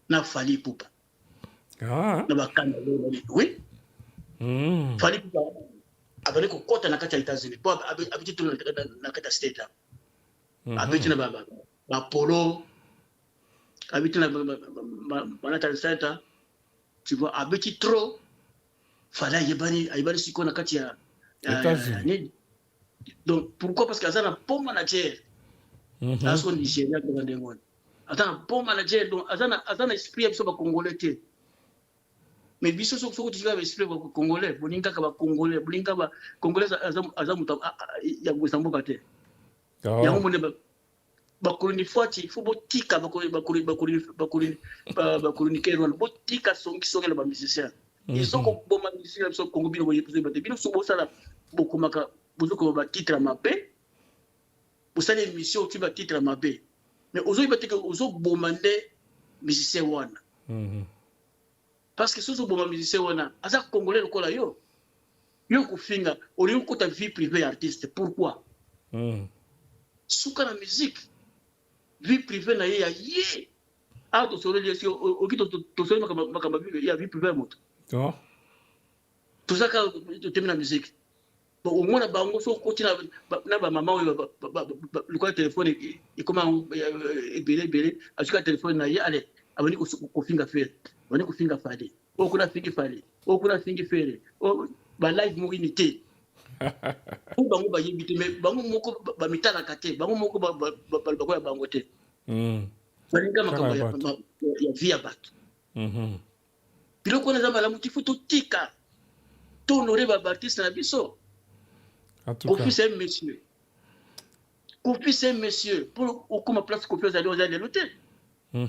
Speaker 2: na Fally Ipupa na bakanda oui Fally Ipupa abandi kokota na kati ya États-Unis po abiti tolo na kati ya state abiti na bapolo abiti na Manhattan Center tu vois abiti trop Fally ayebani siko na kati ya États-Unis. Donc pourquoi? Parce qu'aza na bon manager aso Nigeria ko ndengona aza na bon manager donc aza na esprit ya biso ba congolais te mais biso soko tika ba esprit ba congolais bolinga ka ba congolais bolinga ba congolais aza muta ya kusamboka te yango monde bakoloni fwati fo botika bakoloni wana botika songi ba musicien isoko boma musicien biso Congo bino boye bate bino so bosala bokomaka bozoko ba titre mabe bosala émission tu ba titre mabe mais ozo bateka ozo bomande musicien wana parce que soso boma musicien wana aza congolais lokola yo kufinga oli kota vie privée artiste pourquoi suka na musique vie privée na ye ya ye to solo les okito to solo makamba ya vie privée moto tout ça quand tu termines la musique bon au moins bango so koti na ba maman le quoi téléphone et comment belé asuka téléphone na ye allez abani ko finga faire abani ko finga fade o kuna fingi fere o ba live mo unité bango ba yebite mais bango moko ba mitala kate bango moko ba ya bango te balinga makamba ya via bato biloko na zamba la mutifu to tika to honorer ba artiste na biso. Kofi c'est un monsieur pour comment place Kofi aux allées l'hôtel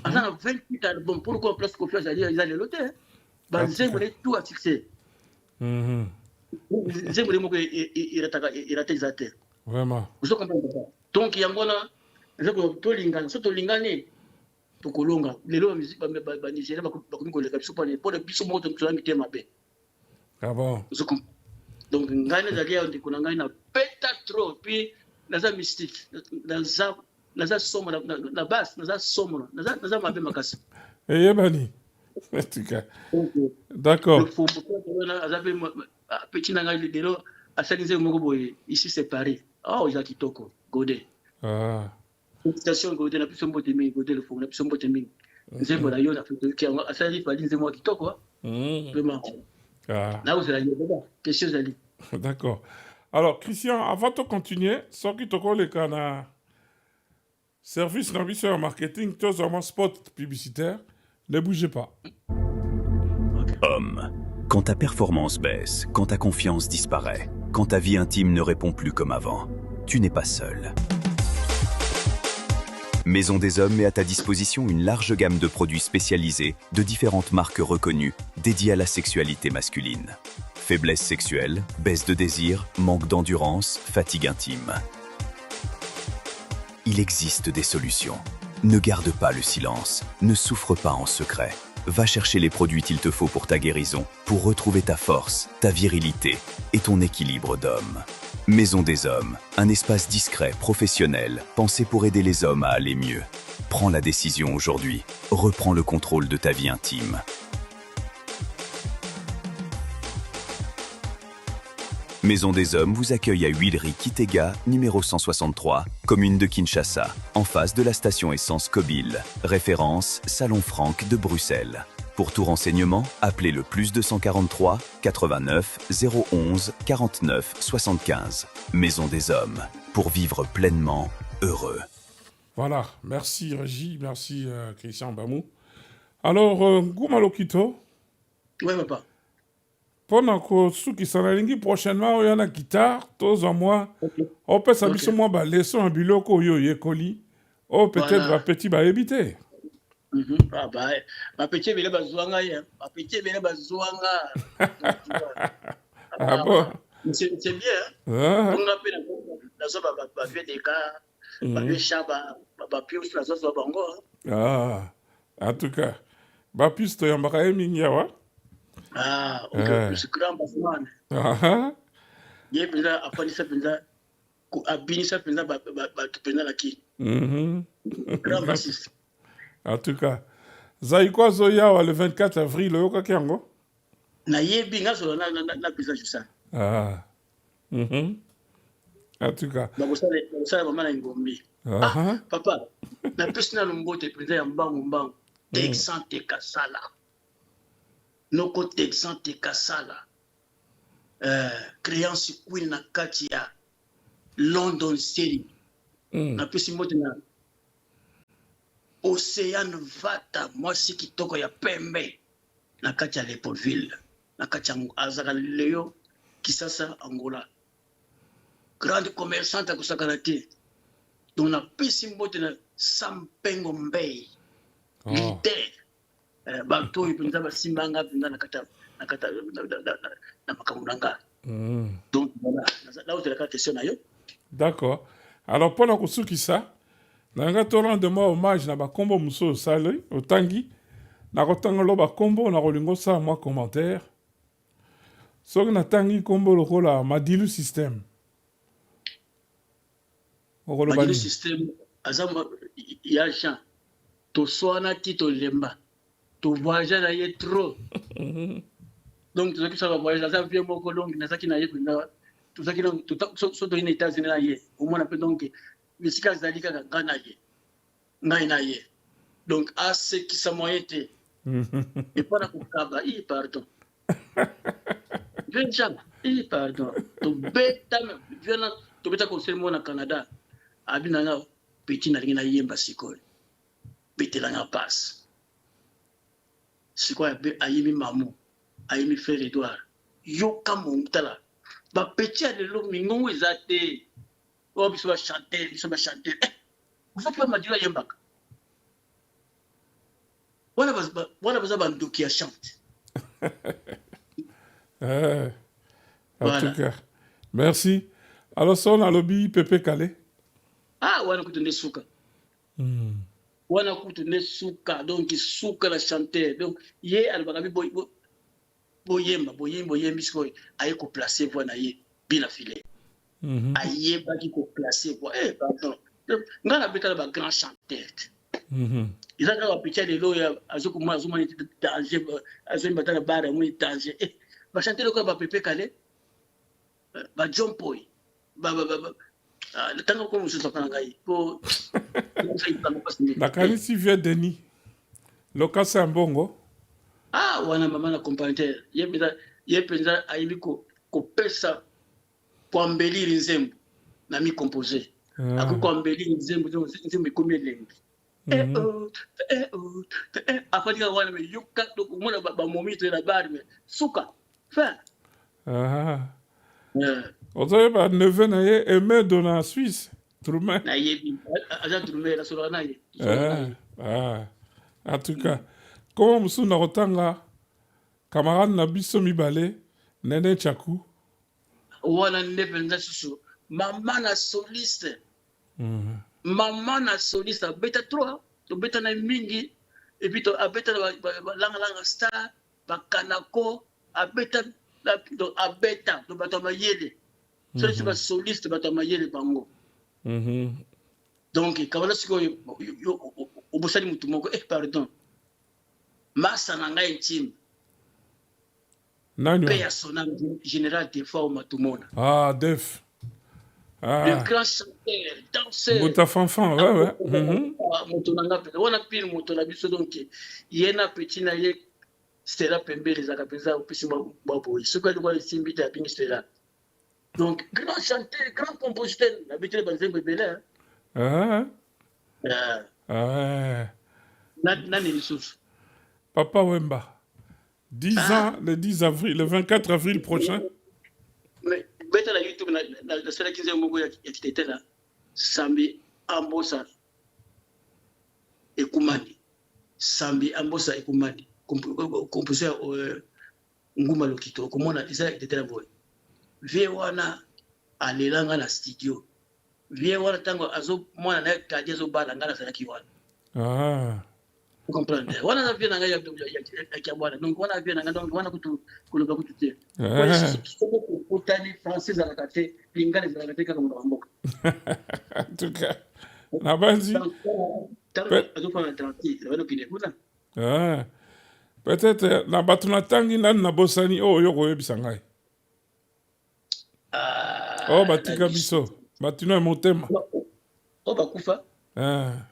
Speaker 2: à 28 albums pour comment place Kofi aux allées l'hôtel banzembo les tout à succès nzembo moko irata exater
Speaker 1: vraiment
Speaker 2: vous comprenez donc yangona ezako to lingana to kolonga lelo musique ba Nigeria ba koleka biso pour biso moko to ngi te mabe
Speaker 1: bon
Speaker 2: donc ngane zalia ndiko na ngane na peta trop puis naza mystique naza somo na basse naza somo naza mabe makasi
Speaker 1: bani d'accord
Speaker 2: petit na ngane lelo asanize moko boye ici c'est Paris ja kitoko Godé station Godé na biso mbote mingi Godé le fond na biso mbote mingi nzembo na yo na futo ki asali fali nzembo kitoko vraiment là vous allez question zali.
Speaker 1: D'accord. Alors Christian, avant de continuer, ce qui te colle le service d'ambition marketing, tous en spot publicitaire, ne bougez pas.
Speaker 3: Homme, quand ta performance baisse, quand ta confiance disparaît, quand ta vie intime ne répond plus comme avant, tu n'es pas seul. Maison des Hommes met à ta disposition une large gamme de produits spécialisés de différentes marques reconnues dédiées à la sexualité masculine. Faiblesse sexuelle, baisse de désir, manque d'endurance, fatigue intime. Il existe des solutions. Ne garde pas le silence, ne souffre pas en secret. Va chercher les produits qu'il te faut pour ta guérison, pour retrouver ta force, ta virilité et ton équilibre d'homme. Maison des Hommes, un espace discret, professionnel, pensé pour aider les hommes à aller mieux. Prends la décision aujourd'hui. Reprends le contrôle de ta vie intime. Maison des Hommes vous accueille à Huileries Kitega, numéro 163, commune de Kinshasa, en face de la station essence Kobil, référence Salon Franck de Bruxelles. Pour tout renseignement, appelez le +243 89 011 49 75. Maison des Hommes, pour vivre pleinement heureux.
Speaker 1: Voilà, merci Régie, merci Christian Bamou. Alors, Gouma Lokito,
Speaker 2: Oui, papa.
Speaker 1: pendant que ceux qui sont allés prochainement, il y a une guitare, tous en moi,
Speaker 2: Ok.
Speaker 1: on peut s'habiller
Speaker 2: Ok.
Speaker 1: sur moi, leçon un biloko yo yekoli, oh peut-être
Speaker 2: Voilà.
Speaker 1: un petit va éviter.
Speaker 2: Ah bah, ma petite belle bazouanga, ma petite belle bazouanga.
Speaker 1: Ah bon?
Speaker 2: C'est bien.
Speaker 1: Ah,
Speaker 2: On a fait la sopa, ma vie des cas, ma vie chaba, ma pious, la sopa bango.
Speaker 1: ah, en tout cas, bah plus tu as marqué minyawa.
Speaker 2: Ah, ok, c'est grand bazouanga.
Speaker 1: Ah,
Speaker 2: Yé penda, après ça penda, abini ça penda, bah tu penda la qui.
Speaker 1: mhm.
Speaker 2: Grand bassiste.
Speaker 1: En tout cas, Zaïkwa Zoya le 24 avril, le yoka kiango.
Speaker 2: Na yebi nga so na pesa ça.
Speaker 1: Ah, mhm. En tout cas,
Speaker 2: Ba ça mama na ngombi.
Speaker 1: ah,
Speaker 2: Papa, na pesa na lumbote penda ya mbangu. Texan te kasala. Noko Texan te kasala. Créance Queen na kati ya London City. Na pesa mbote na Océane Vata, mwasi kitoko ya pembe na kati ya Leopoldville, na kati ya azaka leo Kisasa Angola. Grande commerçante akusakana te. Donc na pesi mbote na Sampengo Mbei. Leader. Bato oyo mpenza basimbanga mpenza na kati na makambo na nga. Donc voilà, là où tu la question na yo.
Speaker 1: d'accord. Alors, pendant que ceux ça, nanga tolan de moi hommage na ba kombo muso sale, otangi, na kotanga lo ba kombo na kolingo sa moi commentaire. Soki na tangi kombo lokola Madilu System. Okolo
Speaker 2: Madilu
Speaker 1: bani.
Speaker 2: système azama ya Jean. To soana ti to lemba. To voyage na ye trop. Donc tout ça qui ça va voyager ça vient moko donc na ça qui na ye kuna. Tout ça qui donc tout so to ina États-Unis na ye. Au moins on peut donc misika zalika ka na ye. Na ye. Donc à ce qui ça moyen te. Et pas na kukaba, pardon. Viens Jean, pardon. To beta me viens to beta conseil mo na Canada. Abina na petit na ngina yemba sikole. Bete la nga passe. C'est quoi ayemi mamu, ayemi frère Edouard. Yo kamo mtala. Ba petit a de lo mingongo ezate. Oh biso ba chanter, biso ba chanter. Vous faites pas madila yembaka. Wana baza banduki ya chante.
Speaker 1: En
Speaker 2: Voilà.
Speaker 1: tout cas, merci. Alors, ça, on a lobby Pepe Calais.
Speaker 2: Ah, wana kutunde suka. Wana kutunde suka, donc suka la chanter. Donc ye albakabi boyemba bisko aye ko placer voix na ye bila filet. Aye ba ki ko placer voix. Pardon. Ngana beta ba grand chanteur. Ils ont un petit de l'eau, azokuma azuma danger, azuma batana bara mu danger. Ba chanter le quoi ba Pepe Calais. Ba John Poy. Le temps qu'on se sent ngai po.
Speaker 1: La si vieux Denis. Le cas c'est un bongo.
Speaker 2: Ah, wana mama na complémentaire. Ye penza ayibi ko pesa kwa mbeli nzembo na mi composer. Ako kwa mbeli nzembo nzembo ikomi lembi. Afadi ka wana me yuka to kumona ba momito na bar me suka. Fin.
Speaker 1: Ozoye ba neveu na ye aimé dona Suisse. Troumain.
Speaker 2: Na yebi aja Troumain la solo na ye.
Speaker 1: En tout cas, comment musu na kotanga camarade na biso mibale Nene Chaku.
Speaker 2: Wana nepenza susu mama na soliste. Mama na soliste beta 3 to beta na mingi et puis to abeta langa star bakanako abeta to bato mayele so c'est ba soliste bato mayele bango. Donc kabala siko obosali mutu moko pardon masa na ngai intime
Speaker 1: Nani
Speaker 2: paix
Speaker 1: wana?
Speaker 2: à son âme, général des fois au Matumona.
Speaker 1: Ah, Def.
Speaker 2: Le
Speaker 1: Ah,
Speaker 2: grand chanteur, danseur.
Speaker 1: Mbota Fanfan, ouais. Mhm.
Speaker 2: Moto nanga pe. Wana pile moto na biso donc ye na petit na ye Stella Pembele ezalaka mpenza opesi baboye. Soki alikuwa esimbi te abingi Stella. Donc grand chanteur, grand compositeur, nabeteli banzembo ebele.
Speaker 1: Ah,
Speaker 2: Euh,
Speaker 1: ah.
Speaker 2: nani lisusu.
Speaker 1: Papa Wemba. 10
Speaker 2: Ah.
Speaker 1: ans, le 10 avril, le 24 avril prochain.
Speaker 2: Mais betala YouTube nasalaki nzembo moko ya kitete na Sambi Ambosa Ekumani. Sambi Ambosa Ekumani. Compositeur Nguma Lokito. Okomona eza kitete na boye. Vie wana alelanga na studio. Vie wana tango mwana na kadi azobala nga nazalaki wana.
Speaker 1: Ah.
Speaker 2: Vous comprenez? Wana na vie na nga ya bwana. Donc wana vie na nga donc wana kutu koloba kutu te.
Speaker 1: Ah.
Speaker 2: Utani français ezalaka te, lingala ezalaka te kaka moto mboka.
Speaker 1: En tout cas, Nabanzi.
Speaker 2: Azofana tranquille, ça va nous piler kuna.
Speaker 1: Ah. Peut-être na bato na tangi nani na bosani oyo koyebisa ngai. Oh, batika biso. Batino ya motema.
Speaker 2: Oh, bakufa.
Speaker 1: Ah.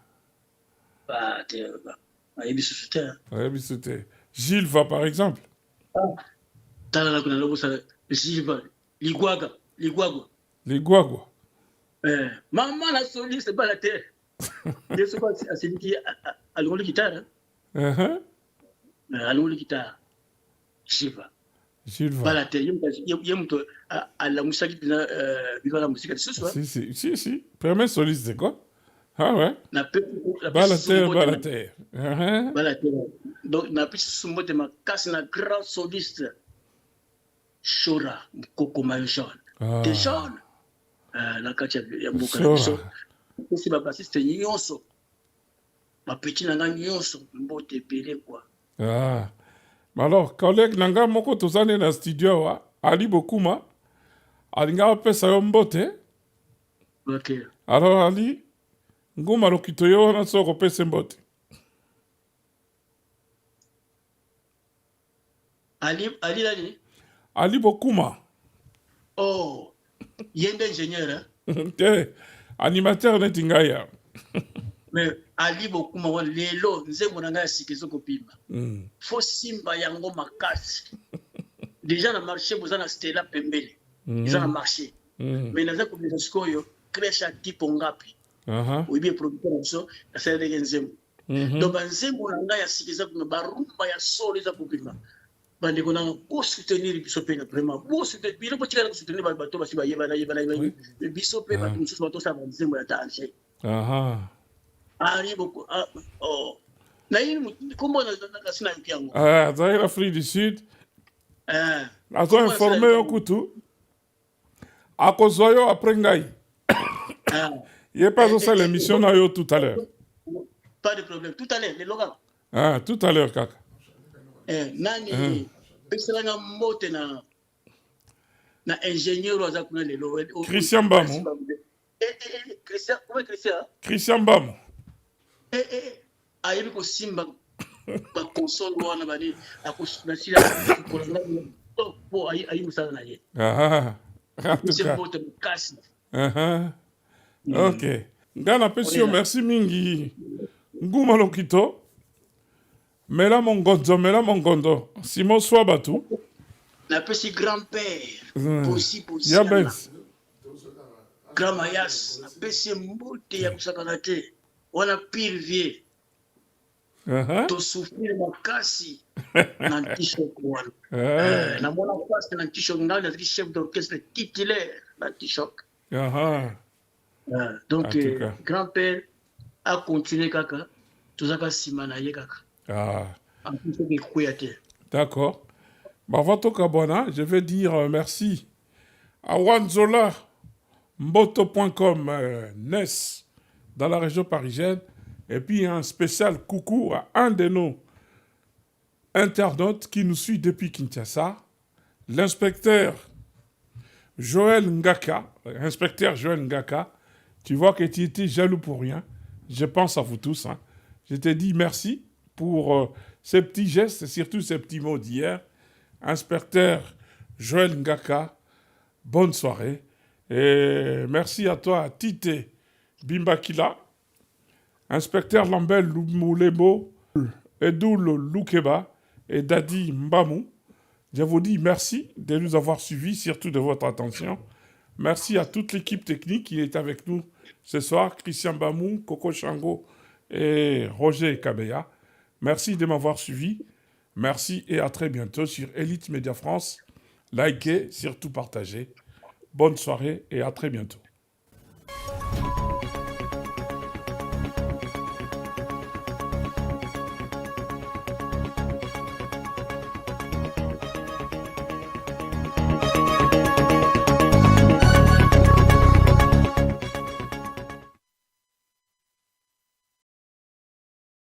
Speaker 2: Ayebisu te.
Speaker 1: Oyebisu te. Gilles va par exemple.
Speaker 2: Tala na kuna lobo sa Gilles Ligwaga.
Speaker 1: Ligwagwa.
Speaker 2: Maman na soli c'est pas la terre. Yesu kwa asidiki alingoli guitare. Alingoli guitare.
Speaker 1: Gilles va.
Speaker 2: Pas la terre. Yemuto alamusaki bina biva la musique ce soir.
Speaker 1: Si. Premier soliste c'est quoi? Ah ouais.
Speaker 2: Balater.
Speaker 1: Balater.
Speaker 2: Donc na pisi sumbote makasi na grand soliste Shora Mkoko Mayo Jean. Des Jean. Na kati ya mboka na biso. Aussi ba bassiste nyonso. Ba petit nanga nyonso mbote pele quoi.
Speaker 1: Ah. Alors, collègue nanga moko tozane na studio wa Ali Bokuma. Alinga pesa yo mbote.
Speaker 2: OK.
Speaker 1: Alors Ali Nguma Lokito yo na soko pesa mbote.
Speaker 2: Ali nani?
Speaker 1: Ali Bokuma.
Speaker 2: Oh. Yende ingénieur
Speaker 1: Animateur neti ngai ya.
Speaker 2: Mais Ali Bokuma wana lelo nzembo na ngai sikizo kopima. Fo simba yango makasi. Déjà na marché boza na Stella Pembele. Ils na marché. Mais naza ko bisa sikoyo crèche tipo ngapi. Oui bien producteur nso na sala de nzembo. Donc nzembo na ngai ya sikizo ko barumba ya solo za kopima. Bande ko na ko soutenir biso pe na vraiment. Bo soutenir bilo po tika soutenir bato basi ba yeba na biso pe ba mususu bato sa nzembo ya danger. Ali beaucoup. Oh. Na yini kombo na sina yuki yango.
Speaker 1: Zaire Afrique du Sud. Azo informé yo kutu. Akozwa yo après ngai. Il pas ça l'émission na yo tout à l'heure.
Speaker 2: Pas de problème. Tout à l'heure, les logos.
Speaker 1: Tout à l'heure kaka.
Speaker 2: Nani excellent mbote na ingénieur wa zakuna lelo.
Speaker 1: Christian Bamo.
Speaker 2: Christian, comment Christian?
Speaker 1: Christian Bamo.
Speaker 2: Ayebi ko simba ba console wana bani akusina sila ko na po ayi musala na ye. C'est mbote kasi.
Speaker 1: OK. Ngana pesio merci mingi. Nguma Lokito. Mela mongondo. Simon Swabatu.
Speaker 2: Na pesi grand-père. Posi.
Speaker 1: Yabes.
Speaker 2: Grand Mayas. Na pesi mbote ya kusakana te. Wana pile vie. To souffrir makasi. Na t-shirt wana. Na mona face na t-shirt na chef d'orchestre titulaire na t-shirt. Donc grand-père a continué kaka. Tozaka simana ye kaka.
Speaker 1: D'accord. Je vais dire merci à Wanzola, Mboto.com, NES, dans la région parisienne. Et puis un spécial coucou à un de nos internautes qui nous suit depuis Kinshasa, l'inspecteur Joël Ngaka. Inspecteur Joël Ngaka, tu vois que tu étais jaloux pour rien. Je pense à vous tous. Je te dis merci pour ces petits gestes, et surtout ces petits mots d'hier. inspecteur Joël Ngaka, bonne soirée. Et merci à toi, Tite Bimbakila, inspecteur Lambel Moulebo, Edoul Loukeba et Dadi Mbamou. Je vous dis merci de nous avoir suivis, surtout de votre attention. Merci à toute l'équipe technique qui est avec nous ce soir, Christian Bamou, Coco Chango et Roger Kabeya. Merci de m'avoir suivi. Merci et à très bientôt sur Elite Média France. Likez, surtout partagez. Bonne soirée et à très bientôt.